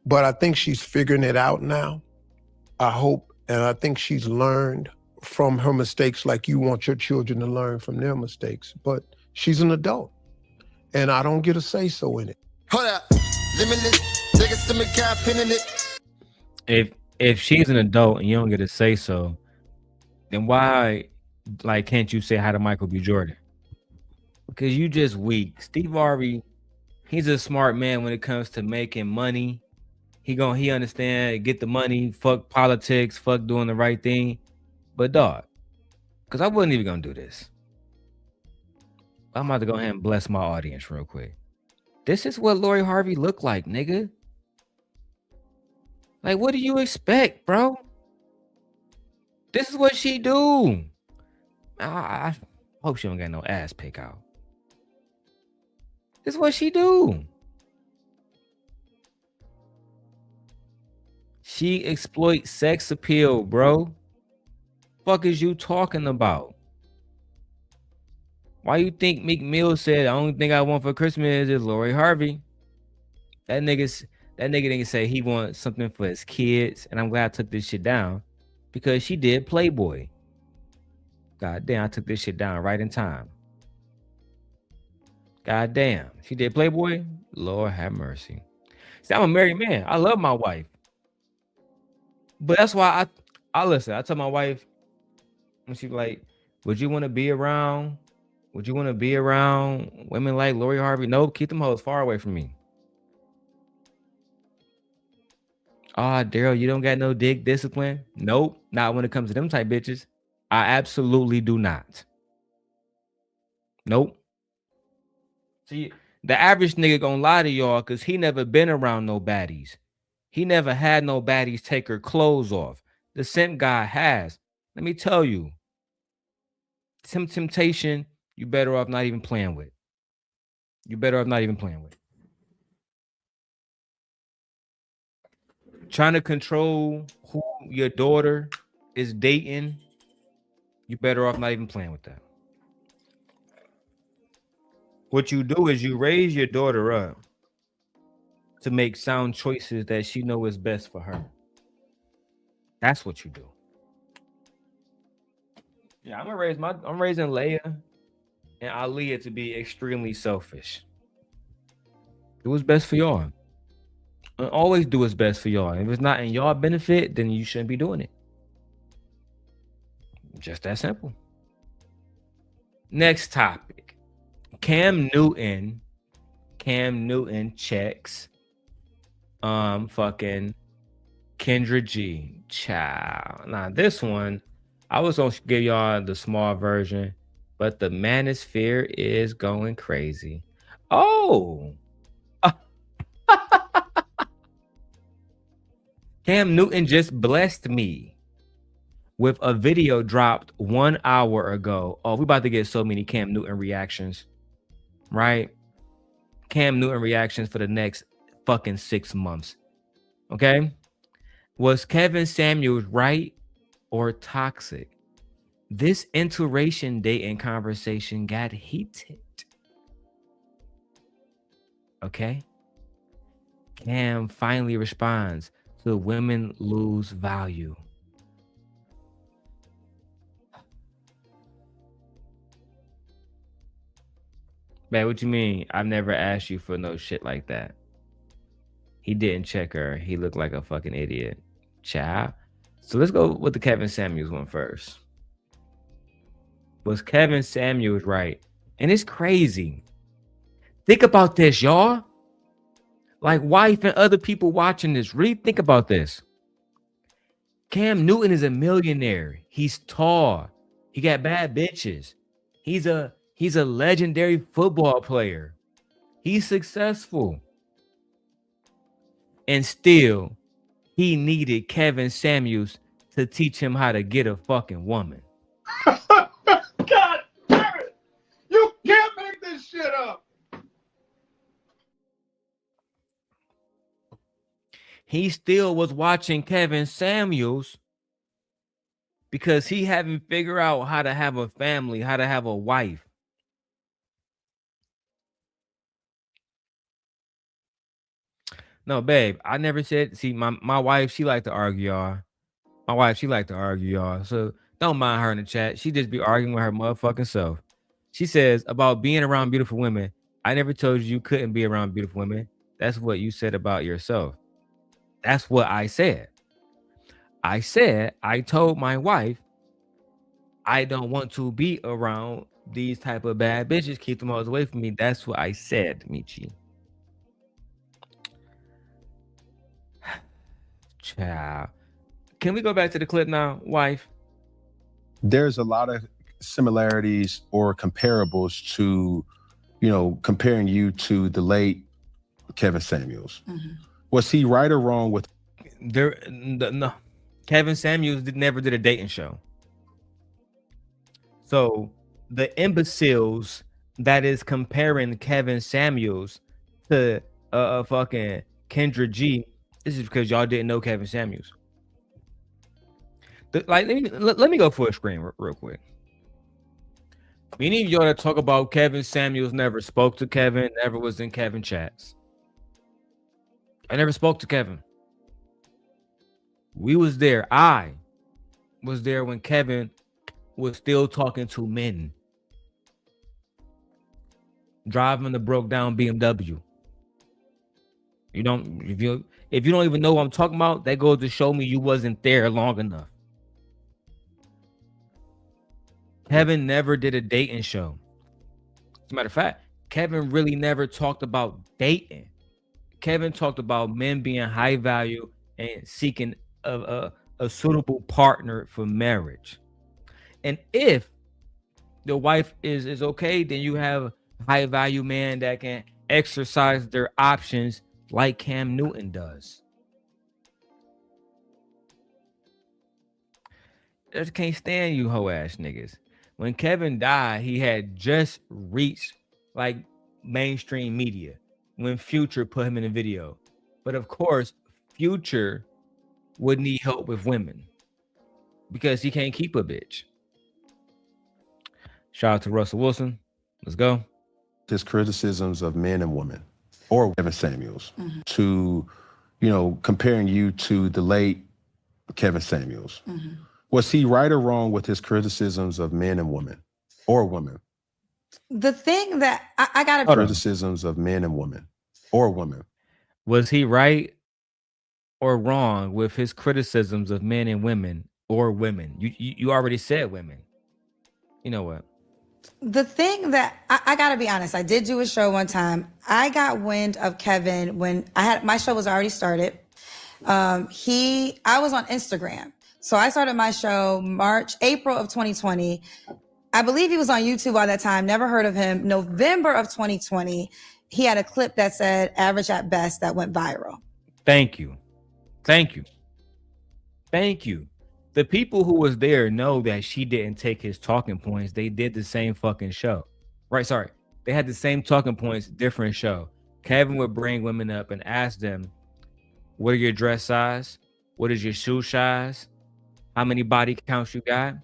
But I think she's figuring it out now. I hope, and I think she's learned from her mistakes like you want your children to learn from their mistakes. But she's an adult, and I don't get a say-so in it. Hold up. If she's an adult and you don't get to say so, then why, like, can't you say hi to Michael B. Jordan? Because you just weak. Steve Harvey, he's a smart man when it comes to making money. He understand, get the money, fuck politics, fuck doing the right thing. But dog, because I wasn't even gonna do this. I'm about to go ahead and bless my audience real quick. This is what Lori Harvey looked like, nigga. Like, what do you expect, bro? This is what she do. I hope she don't get no ass pick out. This is what she do. She exploits sex appeal, bro. Fuck is you talking about? Why you think Meek Mill said the only thing I want for Christmas is Lori Harvey? That nigga didn't say he wants something for his kids, and I'm glad I took this shit down because she did Playboy. God damn, I took this shit down right in time. God damn, she did Playboy? Lord have mercy. See, I'm a married man. I love my wife. But that's why I listen. I tell my wife, when she like, would you want to be around women like Lori Harvey? Nope, keep them hoes far away from me. Darrel, you don't got no dick discipline? Nope, not when it comes to them type bitches. I absolutely do not. Nope. See, the average nigga gonna lie to y'all because he never been around no baddies. He never had no baddies take her clothes off. The simp guy has. Let me tell you, some temptation you better off not even playing with. You better off not even playing with. Trying to control who your daughter is dating, you better off not even playing with that. What you do is you raise your daughter up to make sound choices that she know is best for her. That's what you do. Yeah, I'm raising Leia and Aaliyah to be extremely selfish. Do what's best for y'all. And always do what's best for y'all. If it's not in y'all benefit, then you shouldn't be doing it. Just that simple. Next topic. Cam Newton checks fucking Kendra G. Child. Now this one, I was gonna give y'all the small version, but the manosphere is going crazy. Oh. Cam Newton just blessed me with a video dropped 1 hour ago. Oh, we about to get so many Cam Newton reactions, right? Cam Newton reactions for the next fucking 6 months. Okay? Was Kevin Samuels right or toxic? This interracial dating conversation got heated. Okay? Cam finally responds to women lose value. Man, what you mean? I've never asked you for no shit like that. He didn't check her. He looked like a fucking idiot. Child. So let's go with the Kevin Samuels one first. Was Kevin Samuels right? And it's crazy. Think about this, y'all. Like, wife and other people watching this, really think about this. Cam Newton is a millionaire. He's tall. He got bad bitches. He's a legendary football player. He's successful. And still, he needed Kevin Samuels to teach him how to get a fucking woman. God damn it! You can't make this shit up. He still was watching Kevin Samuels because he hadn't figured out how to have a family, how to have a wife. No, babe, I never said, see, my wife, she like to argue, y'all. My wife, she like to argue, y'all. So don't mind her in the chat. She just be arguing with her motherfucking self. She says about being around beautiful women. I never told you couldn't be around beautiful women. That's what you said about yourself. That's what I said. I said, I told my wife, I don't want to be around these type of bad bitches. Keep them all away from me. That's what I said, Michi. Child. Can we go back to the clip now, wife? There's a lot of similarities or comparables to, comparing you to the late Kevin Samuels. Mm-hmm. Was he right or wrong with no? Kevin Samuels never did a dating show. So the imbeciles that is comparing Kevin Samuels to fucking Kendra G, this is because y'all didn't know Kevin Samuels. Let me go for a screen real quick. Many of y'all that talk about Kevin Samuels never spoke to Kevin, never was in Kevin chats. I never spoke to Kevin. We was there. I was there when Kevin was still talking to men. Driving the broke down BMW. If you don't even know what I'm talking about, that goes to show me you wasn't there long enough. Kevin never did a dating show. As a matter of fact, Kevin really never talked about dating. Kevin talked about men being high value and seeking a suitable partner for marriage. And if the wife is okay, then you have a high value man that can exercise their options like Cam Newton does. I just can't stand you hoe ass niggas. When Kevin died, he had just reached like mainstream media when Future put him in a video. But of course, Future would need help with women because he can't keep a bitch. Shout out to Russell Wilson. Let's go. his criticisms of men and women, or Kevin Samuels, to, comparing you to the late Kevin Samuels. Was he right or wrong with his criticisms of men and women, or women? The thing that I got to criticisms of men and women, or women. Was he right or wrong with his criticisms of men and women, or women? You already said women. You know what? The thing that I got to be honest, I did do a show one time. I got wind of Kevin when my show was already started. I was on Instagram. So I started my show April of 2020. I believe he was on YouTube by that time. Never heard of him. November of 2020, he had a clip that said average at best that went viral. Thank you. The people who was there know that she didn't take his talking points. They did the same fucking show. Right, sorry. They had the same talking points, different show. Kevin would bring women up and ask them, what are your dress size? What is your shoe size? How many body counts you got?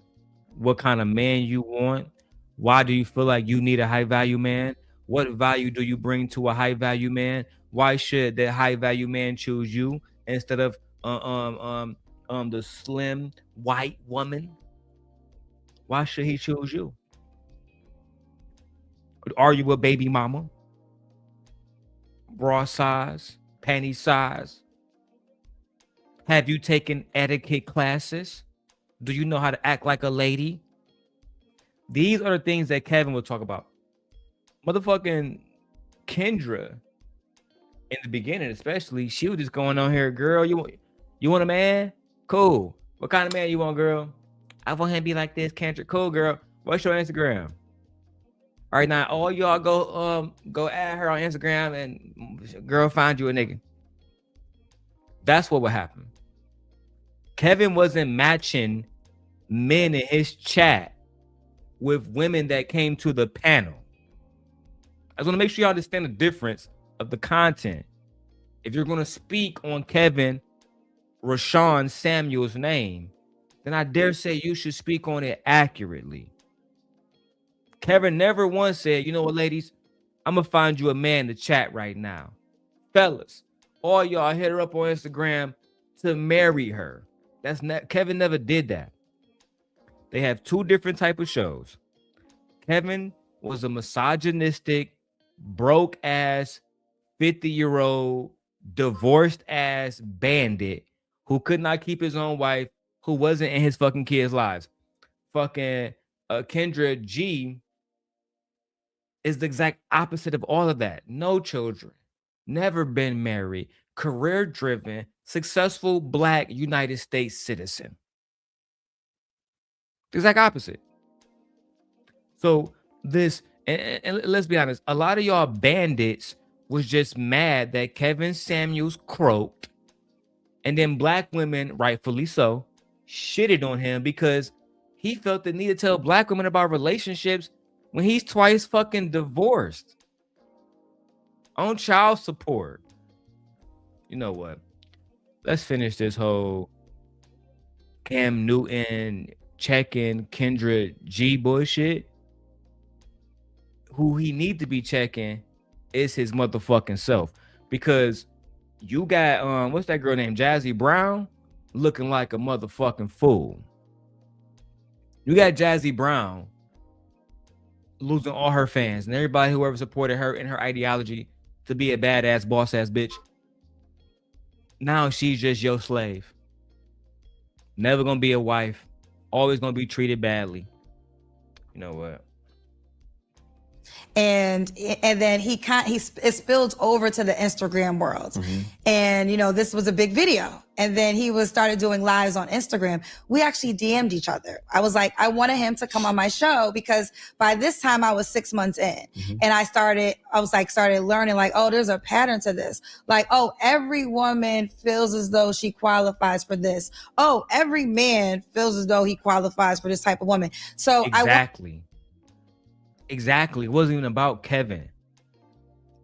What kind of man you want? Why do you feel like you need a high value man? What value do you bring to a high value man? Why should that high value man choose you instead of the slim white woman? Why should he choose you? Are you a baby mama? Bra size, panty size? Have you taken etiquette classes? Do you know how to act like a lady? These are the things that Kevin will talk about. Motherfucking Kendra, in the beginning especially, she was just going on here, girl, you want a man? Cool. What kind of man you want, girl? I want him to be like this, Kendra. Cool, girl. What's your Instagram? All right, now all y'all go add her on Instagram and girl find you a nigga. That's what would happen. Kevin wasn't matching men in his chat with women that came to the panel. I just want to make sure you understand the difference of the content. If you're going to speak on Kevin Rashawn Samuel's name, then I dare say you should speak on it accurately. Kevin never once said, you know what, ladies, I'm going to find you a man in the chat right now. Fellas, all y'all hit her up on Instagram to marry her. Kevin never did that. They have two different type of shows. Kevin was a misogynistic, broke ass, 50-year-old, divorced ass bandit who could not keep his own wife, who wasn't in his fucking kids' lives. Fucking Kendra G is the exact opposite of all of that. No children, never been married, career-driven, successful Black United States citizen. The exact opposite. So this, and let's be honest, a lot of y'all bandits was just mad that Kevin Samuels croaked, and then Black women, rightfully so, shitted on him because he felt the need to tell Black women about relationships when he's twice fucking divorced, on child support. You know what? Let's finish this whole Cam Newton checking Kendra G bullshit. Who he need to be checking is his motherfucking self, because you got what's that girl named Jazzy Brown looking like a motherfucking fool. You got Jazzy Brown losing all her fans and everybody who ever supported her in her ideology to be a badass boss ass bitch. Now she's just your slave. Never gonna be a wife. Always gonna be treated badly. You know what? And then it spilled over to the Instagram world. Mm-hmm. And, this was a big video. And then he started doing lives on Instagram. We actually DM'd each other. I was like, I wanted him to come on my show because by this time I was 6 months in. Mm-hmm. And I started learning like, oh, there's a pattern to this. Like, oh, every woman feels as though she qualifies for this. Oh, every man feels as though he qualifies for this type of woman. So Exactly. It wasn't even about Kevin.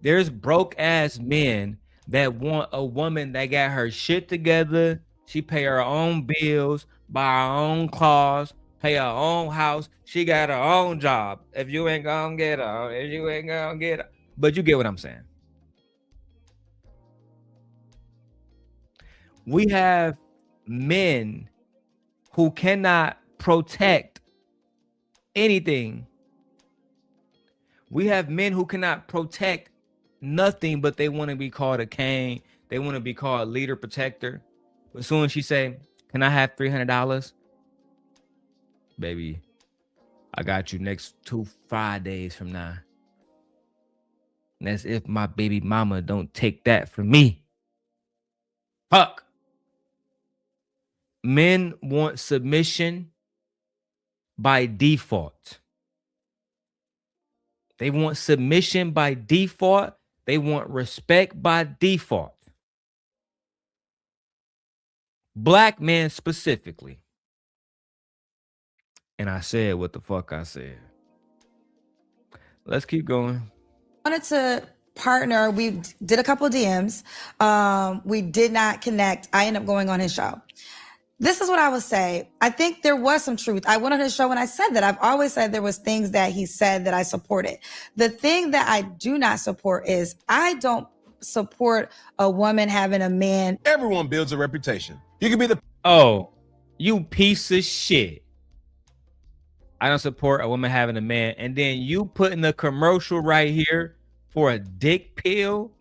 There's broke ass men that want a woman that got her shit together. She pay her own bills, buy her own cars, pay her own house. She got her own job. If you ain't gonna get her. But you get what I'm saying. We have men who cannot protect anything. We have men who cannot protect nothing, but they want to be called a king. They want to be called leader, protector. But as soon as she say, "Can I have $300?" Baby, I got you next 2 Fridays from now. And that's if my baby mama don't take that from me. Fuck. Men want submission by default. They want submission by default. They want respect by default. Black men specifically. And I said what the fuck I said. Let's keep going. Wanted to partner. We did a couple of DMs. We did not connect. I ended up going on his show. This is what I would say. I think there was some truth. I went on his show and I said that. I've always said there was things that he said that I supported. The thing that I do not support is I don't support a woman having a man. Everyone builds a reputation. You can be the... Oh, you piece of shit. I don't support a woman having a man. And then you putting the commercial right here for a dick pill.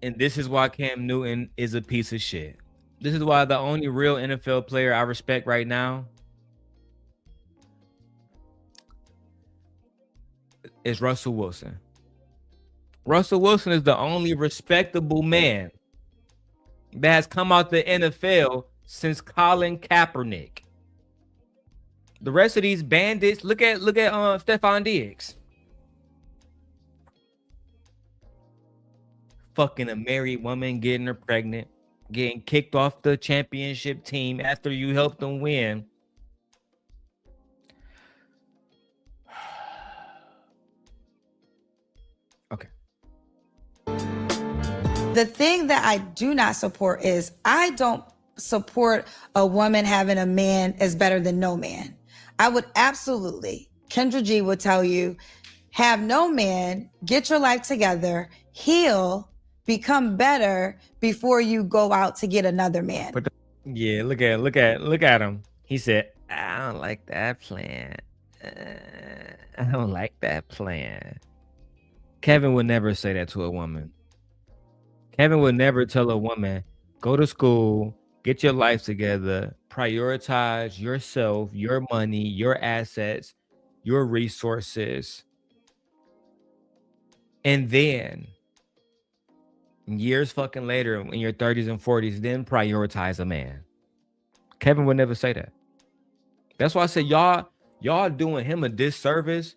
And this is why Cam Newton is a piece of shit. This is why the only real NFL player I respect right now is Russell Wilson. Russell Wilson is the only respectable man that has come out the NFL since Colin Kaepernick. The rest of these bandits, look at Stephon Diggs. Fucking a married woman, getting her pregnant, getting kicked off the championship team after you helped them win. Okay. The thing that I do not support is I don't support a woman having a man is better than no man. I would absolutely, Kendra G would tell you, have no man, get your life together, heal, become better before you go out to get another man. Yeah, look at him. He said, "I don't like that plan. I don't like that plan." Kevin would never say that to a woman. Kevin would never tell a woman, "Go to school, get your life together, prioritize yourself, your money, your assets, your resources, and then years fucking later, in your 30s and 40s, then prioritize a man." Kevin would never say that. That's why I said y'all doing him a disservice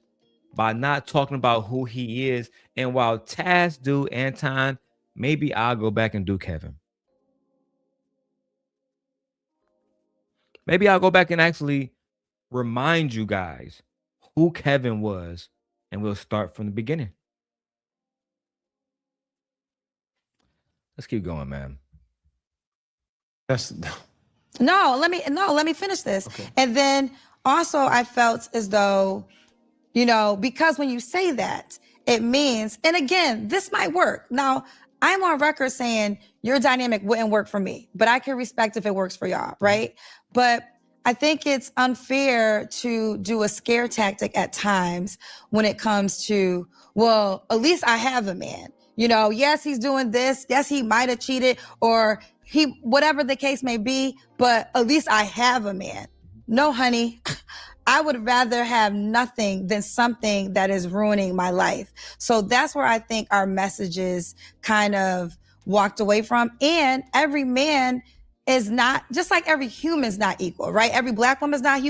by not talking about who he is. And while Taz do Anton, maybe I'll go back and do Kevin. Maybe I'll go back and actually remind you guys who Kevin was, and we'll start from the beginning. Let's keep going, man. Let me finish this. Okay. And then also I felt as though, because when you say that, it means, and again, this might work. Now, I'm on record saying your dynamic wouldn't work for me, but I can respect if it works for y'all, right? But I think it's unfair to do a scare tactic at times when it comes to, well, at least I have a man. Yes, he's doing this. Yes, he might have cheated or whatever the case may be, but at least I have a man. No, honey, I would rather have nothing than something that is ruining my life. So that's where I think our messages kind of walked away from. And every man is not, just like every human's not equal, right? Every black woman's not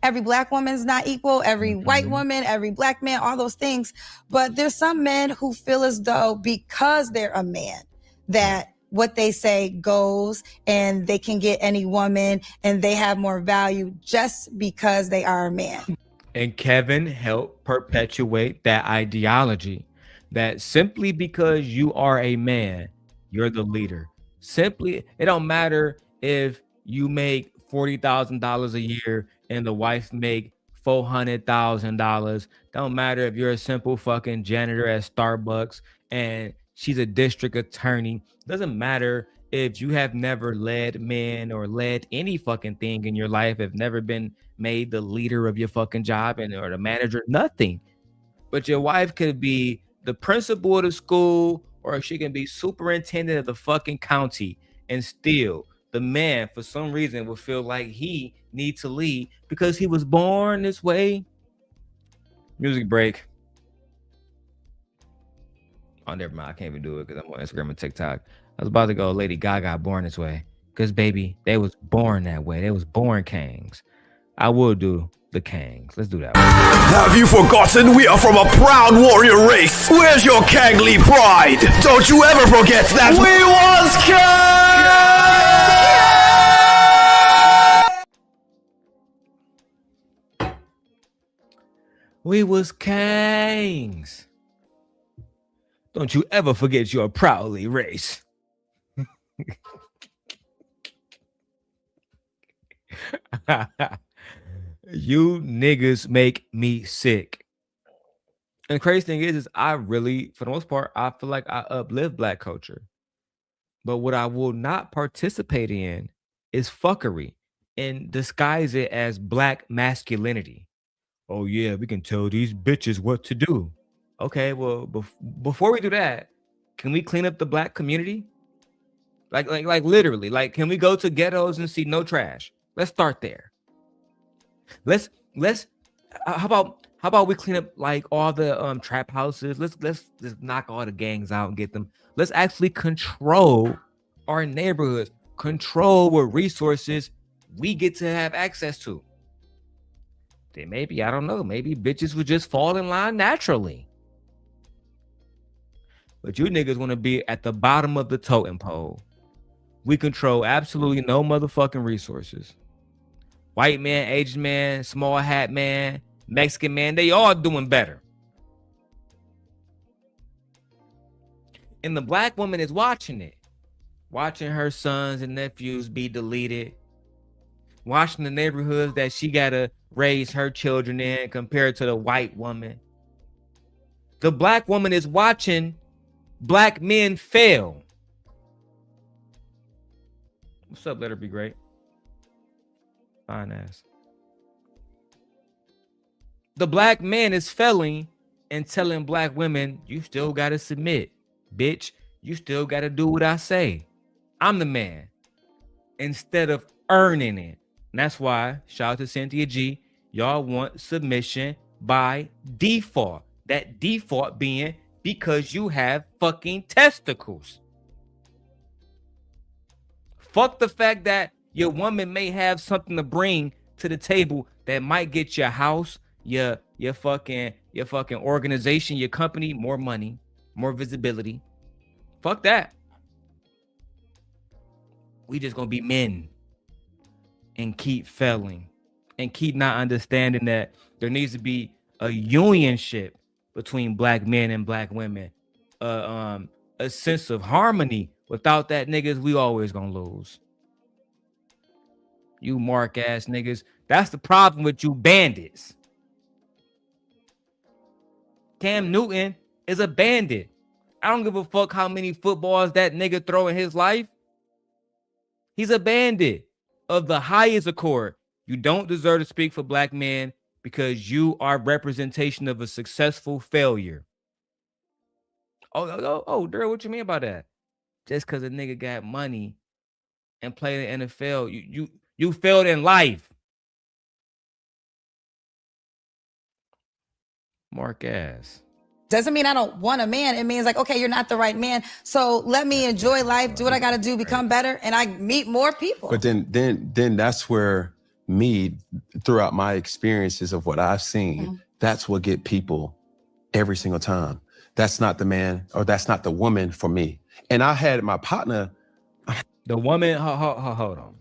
every black woman's not equal, every white woman, every black man, all those things. But there's some men who feel as though because they're a man, that what they say goes and they can get any woman and they have more value just because they are a man. And Kevin helped perpetuate that ideology that simply because you are a man, you're the leader. Simply, it don't matter if you make $40,000 a year and the wife make $400,000. Don't matter if you're a simple fucking janitor at Starbucks and she's a district attorney. Doesn't matter if you have never led men or led any fucking thing in your life, have never been made the leader of your fucking job and or the manager, nothing. But your wife could be the principal of the school, or she can be superintendent of the fucking county, and still the man for some reason will feel like he needs to lead because he was born this way. Music break. Oh, never mind. I can't even do it because I'm on Instagram and TikTok. I was about to go Lady Gaga born this way. Because baby, they was born that way. They was born kings. I will do the kings. Let's do that one. Have you forgotten we are from a proud warrior race? Where's your Kangly pride? Don't you ever forget that we was kings! We was kings. Don't you ever forget your proudly race. You niggas make me sick. And the crazy thing is I really, for the most part, I feel like I uplift Black culture. But what I will not participate in is fuckery and disguise it as Black masculinity. Oh yeah, we can tell these bitches what to do. Okay, well, before we do that, can we clean up the Black community? Like literally, like, can we go to ghettos and see no trash? Let's start there. Let's how about we clean up like all the trap houses? Let's just knock all the gangs out and get them. Let's actually control our neighborhoods, control what resources we get to have access to. Then maybe, I don't know, maybe bitches would just fall in line naturally. But you niggas want to be at the bottom of the totem pole. We control absolutely no motherfucking resources. White man, Asian man, small hat man, Mexican man, they all doing better. And the Black woman is watching it. Watching her sons and nephews be deleted. Watching the neighborhoods that she gotta raise her children in compared to the white woman. The Black woman is watching Black men fail. What's up, let her be great? Fine ass. The Black man is failing and telling Black women, you still gotta submit. Bitch, you still gotta do what I say. I'm the man. Instead of earning it. And that's why, shout out to Cynthia G, y'all want submission by default. That default being because you have fucking testicles. Fuck the fact that your woman may have something to bring to the table that might get your house, your fucking organization, your company, more money, more visibility. Fuck that. We just gonna be men and keep failing and keep not understanding that there needs to be a unionship between Black men and Black women, a sense of harmony. Without that, niggas, we always gonna lose. You mark ass niggas. That's the problem with you bandits. Cam Newton is a bandit. I don't give a fuck how many footballs that nigga throw in his life. He's a bandit of the highest accord. You don't deserve to speak for Black men because you are representation of a successful failure. Oh, Darrel, what you mean by that? Just because a nigga got money and played in the NFL, you failed in life. Mark ass. Doesn't mean I don't want a man. It means like, okay, you're not the right man. So let me enjoy life, do what I got to do, become better, and I meet more people. But then that's where me, throughout my experiences of what I've seen, that's what get people every single time. That's not the man or that's not the woman for me. And I had my partner. The woman, hold on.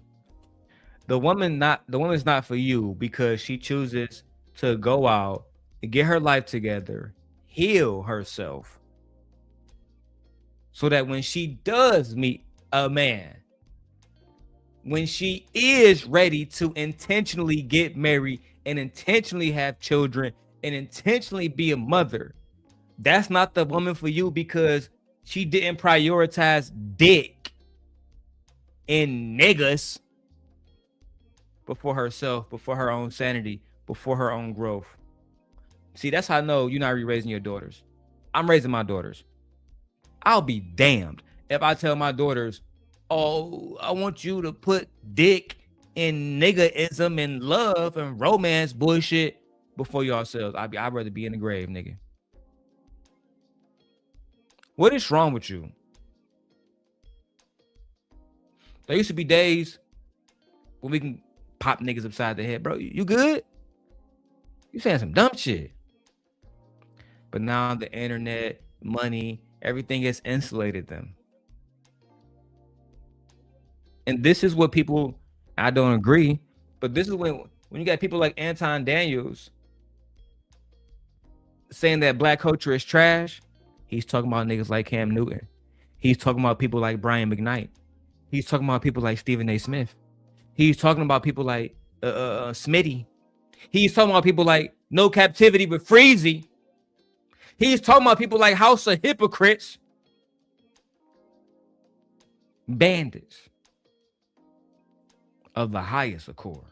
The woman's not for you because she chooses to go out and get her life together, heal herself, so that when she does meet a man, when she is ready to intentionally get married and intentionally have children and intentionally be a mother, that's not the woman for you because she didn't prioritize dick and niggas before herself, before her own sanity, before her own growth. See, that's how I know you're not raising your daughters. I'm raising my daughters. I'll be damned if I tell my daughters, oh, I want you to put dick and niggaism and love and romance bullshit before yourselves. I'd rather be in the grave, nigga. What is wrong with you? There used to be days when we can pop niggas upside the head. Bro, you good? You saying some dumb shit. But now the internet, money, everything has insulated them. And this is what people, I don't agree, but this is when you got people like Anton Daniels saying that black culture is trash. He's talking about niggas like Cam Newton. He's talking about people like Brian McKnight. He's talking about people like Stephen A. Smith. He's talking about people like Smitty. He's talking about people like No Captivity with Freezy. He's talking about people like House of Hypocrites. Bandits of the highest accord.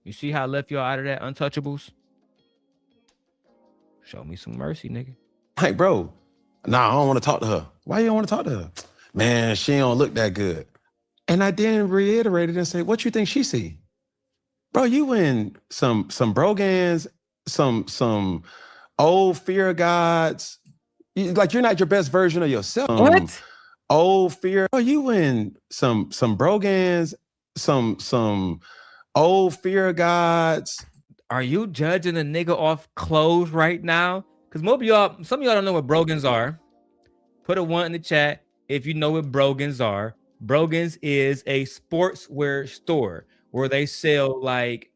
You see how I left y'all out of that, Untouchables? Show me some mercy, nigga. Like, bro, nah, I don't want to talk to her. Why you don't want to talk to her? Man, she don't look that good. And I then reiterated and said, what you think she see? Bro, you in some brogans, some old fear of gods. Like, you're not your best version of yourself. What? Old fear. Bro, you in some brogans, some old fear of gods. Are you judging a nigga off clothes right now? Because some of y'all don't know what brogans are. Put a 1 in the chat if you know what brogans are. Brogans is a sportswear store where they sell like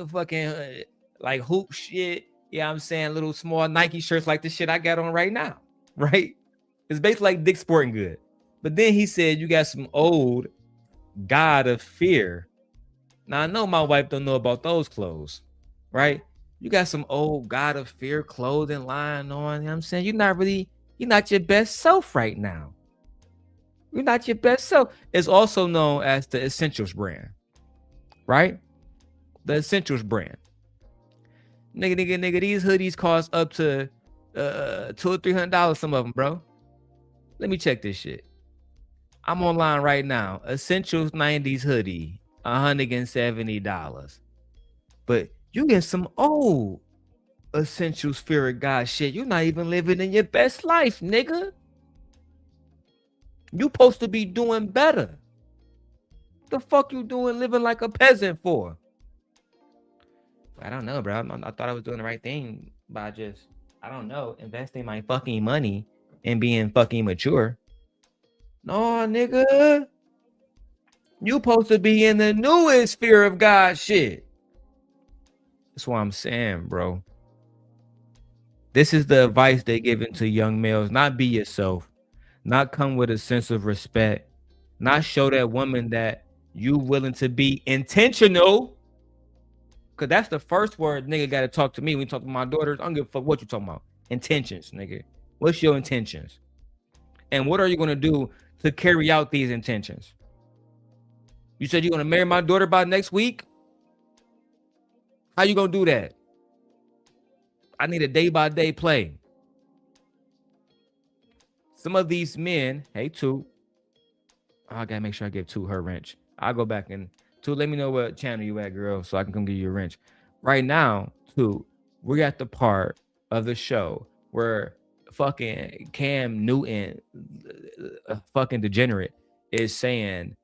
fucking like hoop shit. Yeah, I'm saying little small Nike shirts like the shit I got on right now, right? It's basically like Dick's Sporting Good. But then he said you got some old God of fear. Now I know my wife don't know about those clothes, right? You got some old God of fear clothing line on. You know what I'm saying? You're not your best self right now. You're not your best self. It's also known as the Essentials brand, right? The Essentials brand. Nigga, these hoodies cost up to $200 or $300, some of them, bro. Let me check this shit. I'm online right now. Essentials 90s hoodie, $170. But you get some old Essentials Fear of God shit. You're not even living in your best life, nigga. You supposed to be doing better. The fuck you doing living like a peasant for? I don't know, bro. I thought I was doing the right thing by just, I don't know, investing my fucking money and being fucking mature. No, nigga. You supposed to be in the newest fear of God shit. That's what I'm saying, bro. This is the advice they giving to young males. Not be yourself. Not come with a sense of respect. Not show that woman that you willing to be intentional. Because that's the first word nigga got to talk to me when you talk to my daughters. I don't give a fuck what you talking about. Intentions, nigga. What's your intentions? And what are you going to do to carry out these intentions? You said you're going to marry my daughter by next week? How you going to do that? I need a day-by-day play. Some of these men, hey, Two. I got to make sure I give Two her wrench. I'll go back and Two, let me know what channel you at, girl, so I can come give you a wrench. Right now, Two, we're at the part of the show where fucking Cam Newton, a fucking degenerate, is saying,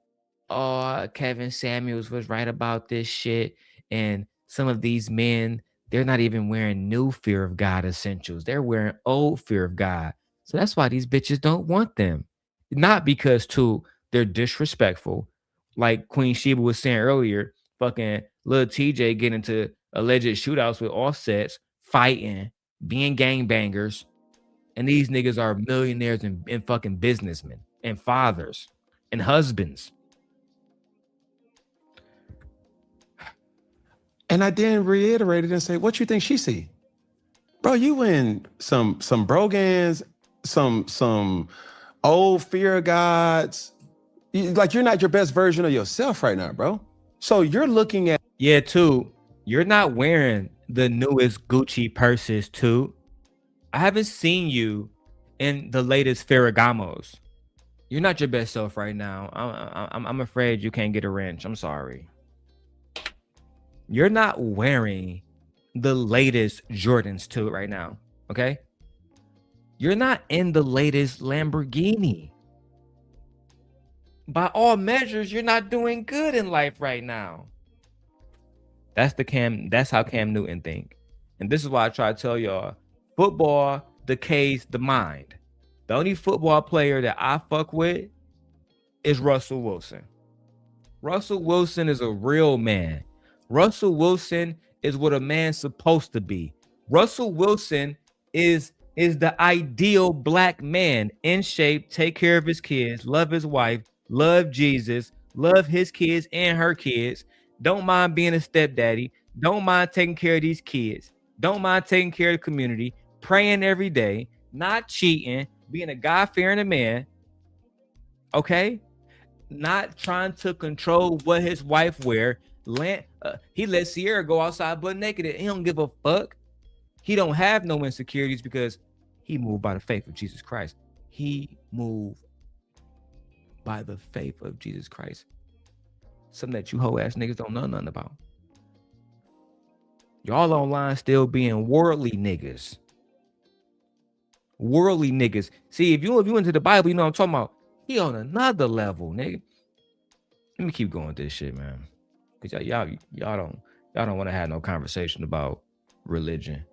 oh, Kevin Samuels was right about this shit. And some of these men, they're not even wearing new Fear of God essentials. They're wearing old Fear of God. So that's why these bitches don't want them. Not because, Two, they're disrespectful. Like Queen Sheba was saying earlier, fucking Lil Tjay getting into alleged shootouts with Offsets, fighting, being gangbangers. And these niggas are millionaires and fucking businessmen. and fathers and husbands. And I then reiterated and say, what you think she see? Bro, you in some brogans, some old fear of gods. Like, you're not your best version of yourself right now, bro. So you're looking at... Yeah, too. You're not wearing the newest Gucci purses, too. I haven't seen you in the latest Ferragamos. You're not your best self right now. I'm afraid you can't get a wrench. I'm sorry. You're not wearing the latest Jordans too right now, okay? You're not in the latest Lamborghini. By all measures, you're not doing good in life right now. That's how Cam Newton think. And this is why I try to tell y'all, football decays the mind. The only football player that I fuck with is Russell Wilson. Russell Wilson is a real man. Russell Wilson is what a man's supposed to be. Russell Wilson is the ideal black man, in shape, take care of his kids, love his wife, love Jesus, love his kids and her kids, don't mind being a stepdaddy, don't mind taking care of these kids, don't mind taking care of the community, praying every day, not cheating, being a God-fearing man, okay? Not trying to control what his wife wear. He let Sierra go outside butt naked. He don't give a fuck. He don't have no insecurities because he moved by the faith of Jesus Christ. He moved by the faith of Jesus Christ. Something that you hoe ass niggas don't know nothing about. Y'all online still being worldly niggas. Worldly niggas. See, if you into the Bible, you know what I'm talking about. He on another level, nigga. Let me keep going with this shit, man. Cause y'all don't want to have no conversation about religion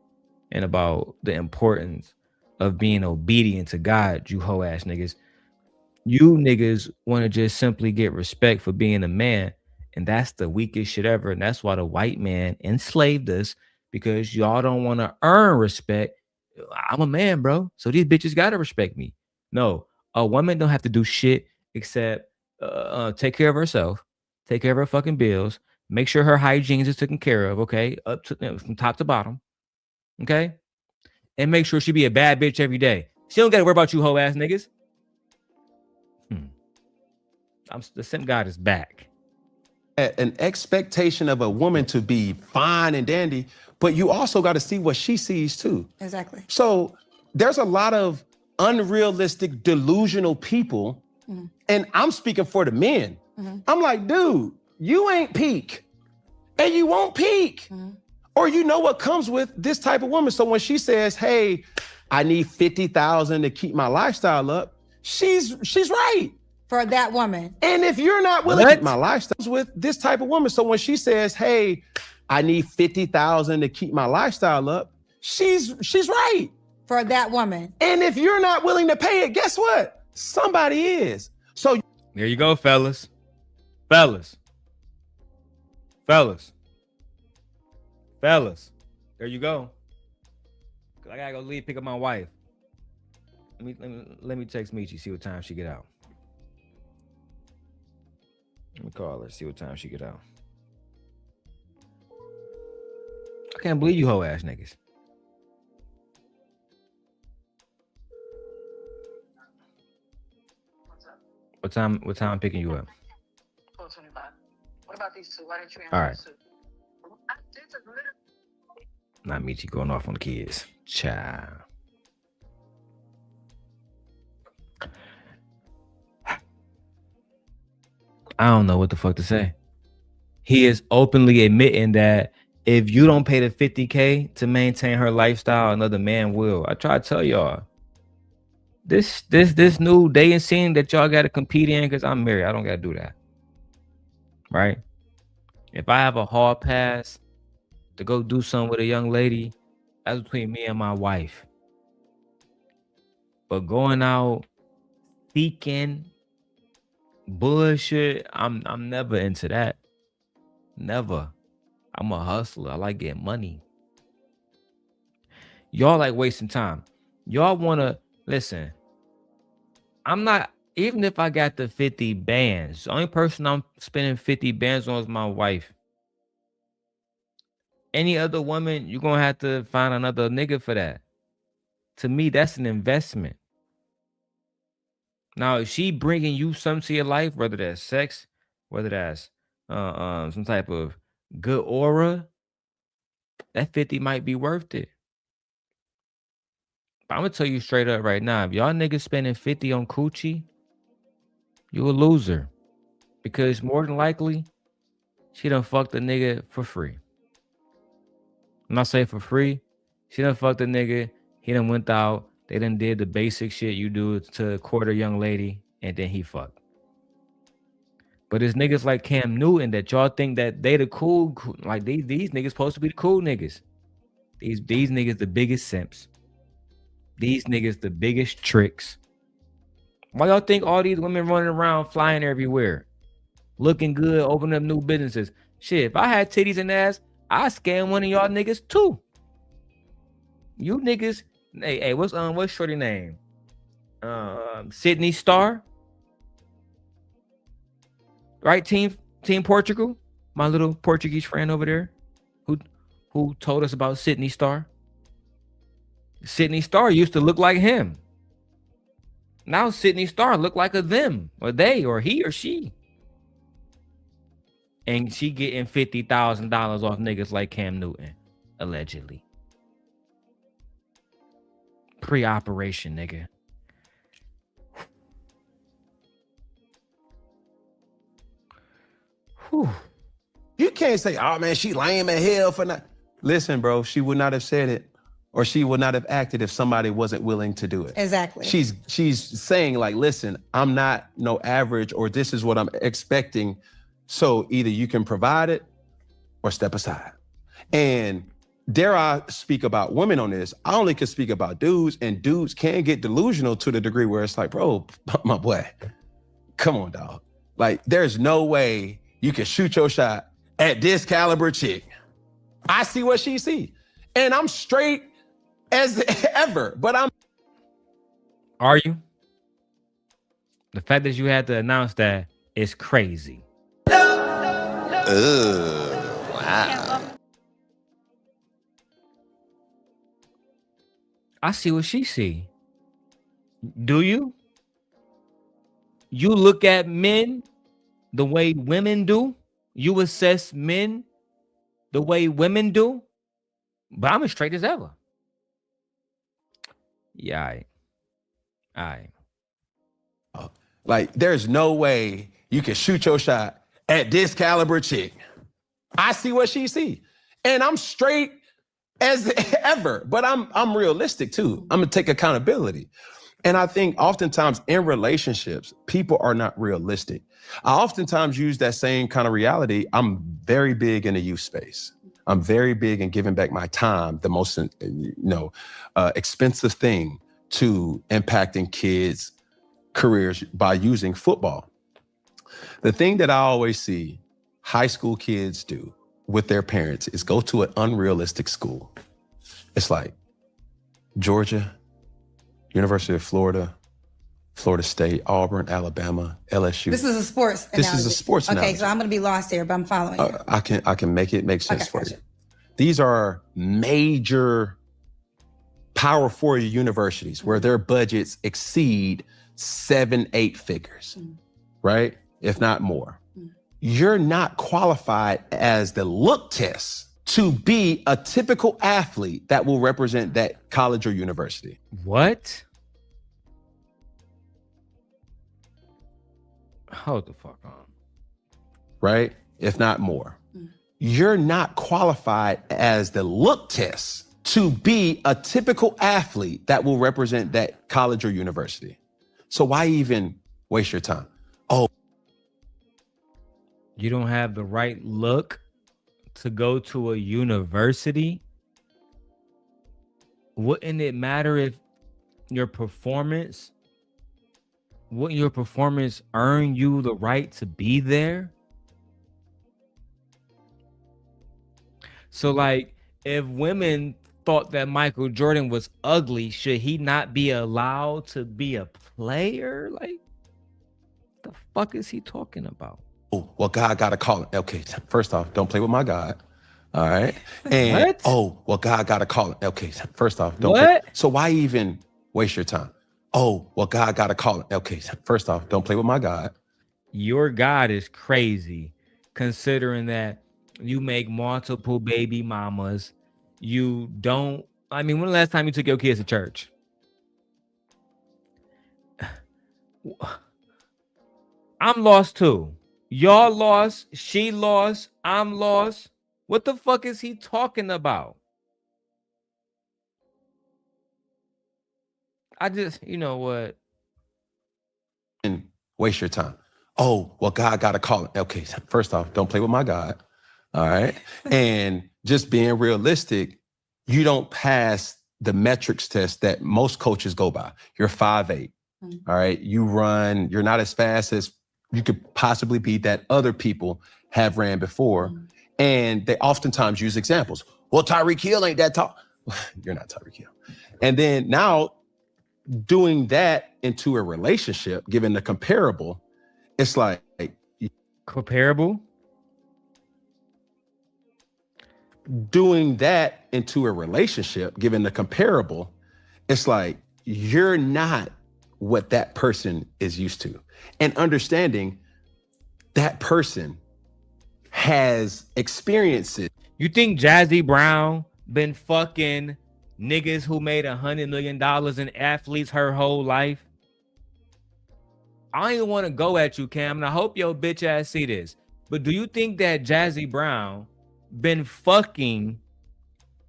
and about the importance of being obedient to God, you hoe ass niggas. You niggas want to just simply get respect for being a man, and that's the weakest shit ever. And that's why the white man enslaved us, because y'all don't want to earn respect. I'm a man, bro, so these bitches gotta respect me. No, a woman don't have to do shit except take care of herself, take care of her fucking bills, make sure her hygiene is taken care of, okay, up to from top to bottom, okay, and make sure she be a bad bitch every day. She don't gotta worry about you hoe ass niggas. The simp God is back. An expectation of a woman to be fine and dandy, but you also got to see what she sees too. Exactly. So there's a lot of unrealistic, delusional people, and I'm speaking for the men. I'm like, dude, you ain't peak, and you won't peak, or you know what comes with this type of woman. So when she says, "Hey, I need 50,000 to keep my lifestyle up," she's right. For that woman. And if you're not willing to keep my lifestyle with this type of woman, so when she says, "Hey, I need 50,000 to keep my lifestyle up," she's right. For that woman. And if you're not willing to pay it, guess what? Somebody is. So there you go, fellas. Fellas. There you go. I gotta go pick up my wife. Let me text Michi, see what time she get out. Let me call her, see what time she get out. I can't believe you hoe ass niggas. What time I'm picking you up? 4:25. What about these two? Why didn't you All right. answer? Not Michi going off on the kids. Child. I don't know what the fuck to say. He is openly admitting that if you don't pay the 50K to maintain her lifestyle, another man will. I try to tell y'all. This new dating scene that y'all got to compete in, because I'm married. I don't got to do that. Right? If I have a hall pass to go do something with a young lady, that's between me and my wife. But going out seeking bullshit, I'm never into that. Never. I'm a hustler. I like getting money. Y'all like wasting time. Y'all want to listen. I'm not Even if I got the 50 bands, the only person I'm spending 50 bands on is my wife. Any other woman, you're gonna have to find another nigga for that. To me, that's an investment. Now, if she bringing you something to your life, whether that's sex, whether that's some type of good aura, that 50 might be worth it. But I'm gonna tell you straight up right now, if y'all niggas spending 50 on coochie, you a loser. Because more than likely, she done fucked the nigga for free. I'm not saying for free. She done fucked the nigga. He done went out. They done did the basic shit you do to court a young lady, and then he fucked. But it's niggas like Cam Newton that y'all think that they the cool, like these niggas supposed to be the cool niggas. These niggas the biggest simps. These niggas the biggest tricks. Why y'all think all these women running around flying everywhere, looking good, opening up new businesses? Shit, if I had titties and ass, I'd scam one of y'all niggas too. You niggas, hey, what's shorty name? Sydney Star, right? Team Portugal, my little Portuguese friend over there, who told us about Sydney Star. Sydney Star used to look like him. Now Sydney Star look like a them, or they, or he, or she. And she getting $50,000 off niggas like Cam Newton, allegedly. Pre-operation, nigga. Whew. You can't say, oh man, she lame as hell for not. Listen, bro, she would not have said it, or she would not have acted if somebody wasn't willing to do it. Exactly. She's saying like, listen, I'm not no average, or this is what I'm expecting. So either you can provide it or step aside. And dare I speak about women on this, I only can speak about dudes, and dudes can get delusional to the degree where it's like, bro, my boy, come on, dog. Like, there's no way you can shoot your shot at this caliber chick. I see what she see. And I'm straight as ever, but I'm. Are you? The fact that you had to announce that is crazy. Wow. I see what she see. Do you? You look at men the way women do? You assess men the way women do? But I'm as straight as ever. Yeah, all right. Like, there's no way you can shoot your shot at this caliber chick. I see what she see. And I'm straight as ever, but I'm realistic too. I'm gonna take accountability. And I think oftentimes in relationships, people are not realistic. I oftentimes use that same kind of reality. I'm very big in the youth space. I'm very big in giving back my time, the most expensive thing to impacting kids' careers by using football. The thing that I always see high school kids do with their parents is go to an unrealistic school. It's like Georgia, University of Florida, Florida State, Auburn, Alabama, LSU. This is a sports analogy. This is a sports analogy. Okay, so I'm going to be lost here, but I'm following you. I can make it make sense for gotcha. you. These are major Power 4 universities where their budgets exceed 7-8 figures, right? If not more. You're not qualified as the look test to be a typical athlete that will represent that college or university. What? Hold the fuck on. Right? If not more. You're not qualified as the look test to be a typical athlete that will represent that college or university. So why even waste your time? Oh, you don't have the right look to go to a university? Wouldn't it matter if wouldn't your performance earn you the right to be there? So like, if women thought that Michael Jordan was ugly, should he not be allowed to be a player? Like, The fuck is he talking about? Oh, well, God got to call it. Okay, first off, don't play with my God. All right. And What? oh, well, God got to call it. Okay, first off, don't What? play. So why even waste your time? Oh, well, God got to call it. Okay, first off, don't play with my God. Your God is crazy, considering that you make multiple baby mamas. You don't. I mean, when the last time you took your kids to church? I'm lost too. Y'all lost. She lost. I'm lost. What the fuck is he talking about? I just, you know what? And waste your time. Oh, well, God got to call it. Okay, first off, don't play with my God. All right. And just being realistic, you don't pass the metrics test that most coaches go by. You're 5'8". All right. You run, you're not as fast as you could possibly be that other people have ran before. And they oftentimes use examples. Well, Tyreek Hill ain't that tall. You're not Tyreek Hill. And then now doing that into a relationship, given the comparable, it's like comparable. Doing that into a relationship, given the comparable, it's like you're not what that person is used to. And understanding that person has experiences. You think Jazzy Brown been fucking niggas who made $100 million in athletes her whole life? I don't even want to go at you, Cam, and I hope your bitch ass see this. But do you think that Jazzy Brown been fucking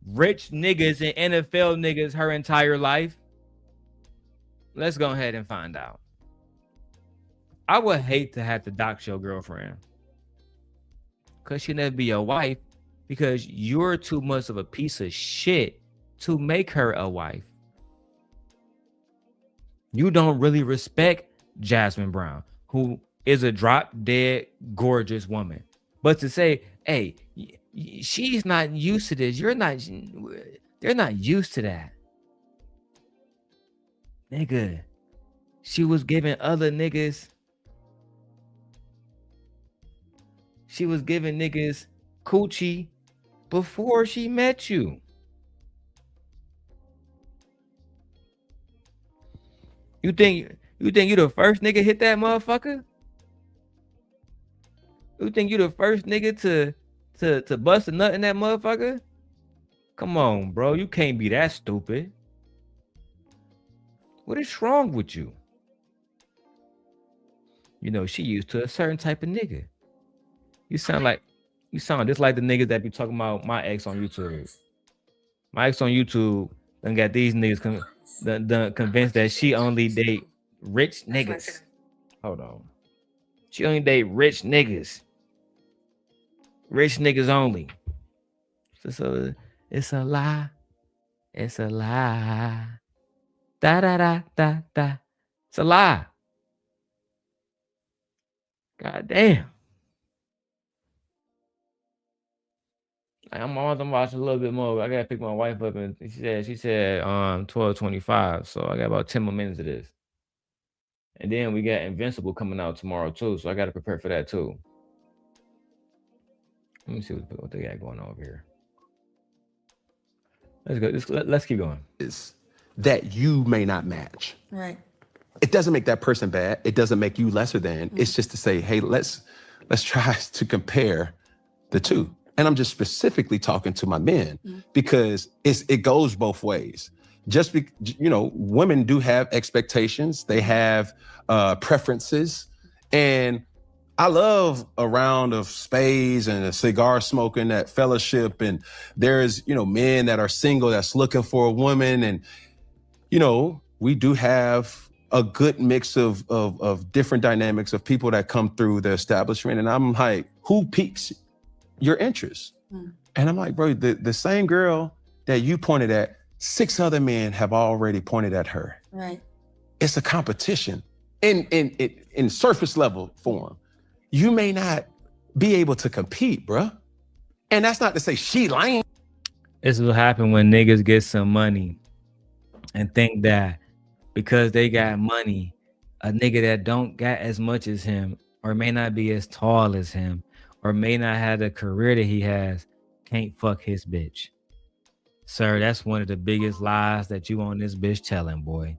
rich niggas and NFL niggas her entire life? Let's go ahead and find out. I would hate to have to dox your girlfriend because she'll never be your wife because you're too much of a piece of shit to make her a wife. You don't really respect Jasmine Brown, who is a drop dead gorgeous woman. But to say, hey, she's not used to this. They're not used to that. Nigga, she was giving other niggas. She was giving niggas coochie before she met you. You think you the first nigga hit that motherfucker? You think you the first nigga to bust a nut in that motherfucker? Come on, bro. You can't be that stupid. What is wrong with you? You know, she used to a certain type of nigga. You sound just like the niggas that be talking about my ex on YouTube. My ex on YouTube done got these niggas done convinced that she only date rich niggas. Hold on. She only date rich niggas. Rich niggas only. So it's a lie. It's a lie. Da da da da da. It's a lie. God damn. I'm watching a little bit more. I gotta pick my wife up, and she said 12:25. So I got about 10 more minutes of this. And then we got Invincible coming out tomorrow too. So I gotta prepare for that too. Let me see what they got going on over here. Let's go. Let's keep going. Is that you may not match. Right. It doesn't make that person bad. It doesn't make you lesser than. It's just to say, hey, let's try to compare the two. And I'm just specifically talking to my men because it goes both ways. Just women do have expectations. They have preferences. And I love a round of spades and a cigar smoking, that fellowship. And there's, men that are single that's looking for a woman. And, we do have a good mix of different dynamics of people that come through the establishment. And I'm like, who piques your interest? And I'm like, bro, the same girl that you pointed at, 6 other men have already pointed at her. Right. It's a competition in surface level form. You may not be able to compete, bro. And that's not to say she lying. This will happen when niggas get some money and think that because they got money, a nigga that don't got as much as him, or may not be as tall as him, or may not have the career that he has, can't fuck his bitch. Sir, that's one of the biggest lies that you on this bitch telling, boy.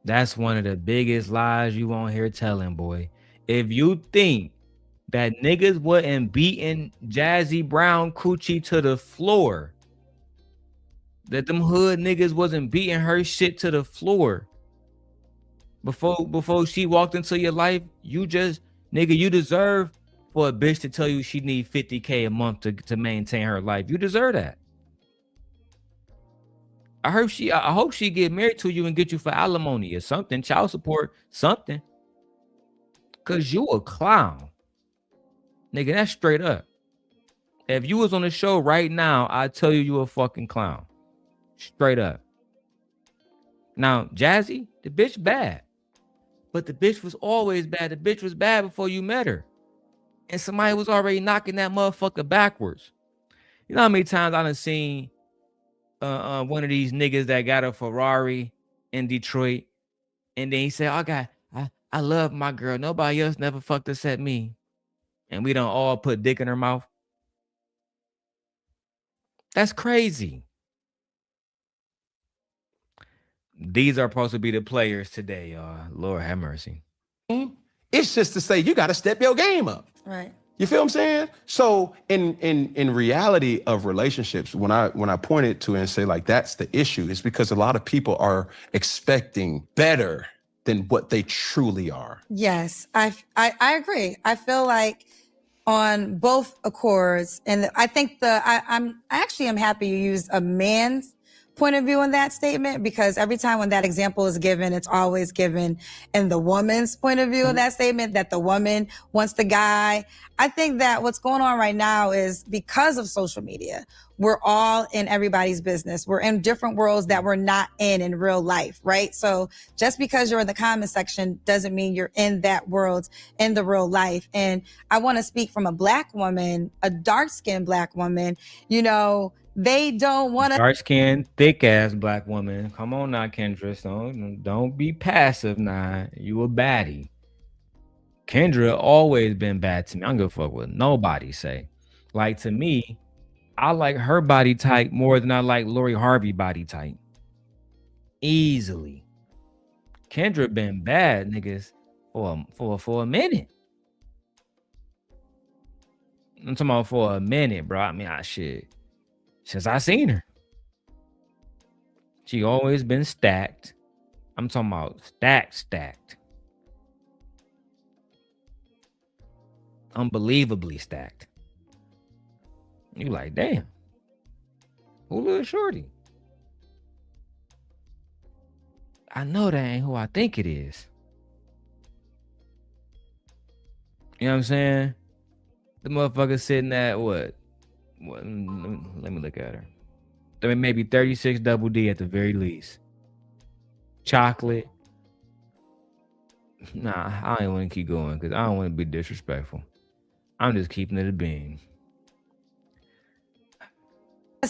That's one of the biggest lies you on here telling, boy. If you think that niggas wasn't beating Jazzy Brown coochie to the floor, that them hood niggas wasn't beating her shit to the floor before she walked into your life, you just, nigga, you deserve for a bitch to tell you she need 50K a month to maintain her life. You deserve that. I hope she get married to you and get you for alimony or something, child support, something. Cause you a clown. Nigga, that's straight up. If you was on the show right now, I tell you a fucking clown. Straight up. Now, Jazzy, the bitch bad. But the bitch was always bad. The bitch was bad before you met her. And somebody was already knocking that motherfucker backwards. You know how many times I done seen one of these niggas that got a Ferrari in Detroit, and then he said, I love my girl. Nobody else never fucked except me. And we don't all put dick in her mouth. That's crazy. These are supposed to be the players today, y'all. Lord have mercy. It's just to say you got to step your game up. Right. You feel what I'm saying? So in reality of relationships, when I point it to and say like that's the issue, it's because a lot of people are expecting better than what they truly are. Yes, I agree. I feel like on both accords, and I think I actually am happy you used a man's point of view in that statement, because every time when that example is given, it's always given in the woman's point of view of that statement, that the woman wants the guy. I think that what's going on right now is because of social media, we're all in everybody's business. We're in different worlds that we're not in real life, right? So just because you're in the comment section doesn't mean you're in that world, in the real life. And I want to speak from a Black woman, a dark-skinned Black woman, you know, they don't want to. Dark-skinned, thick-ass Black woman. Come on now, Kendra. Don't be passive now. You a baddie. Kendra always been bad to me. I don't give a fuck what nobody say. Like, to me, I like her body type more than I like Lori Harvey body type. Easily. Kendra been bad, niggas, for a minute. I'm talking about for a minute, bro. I mean, shit. Since I seen her. She always been stacked. I'm talking about stacked. Unbelievably stacked. You like, damn. Who little shorty? I know that ain't who I think it is. You know what I'm saying? The motherfucker sitting at what? Let me look at her. Maybe 36 double D at the very least. Chocolate. Nah, I ain't want to keep going because I don't want to be disrespectful. I'm just keeping it a bean.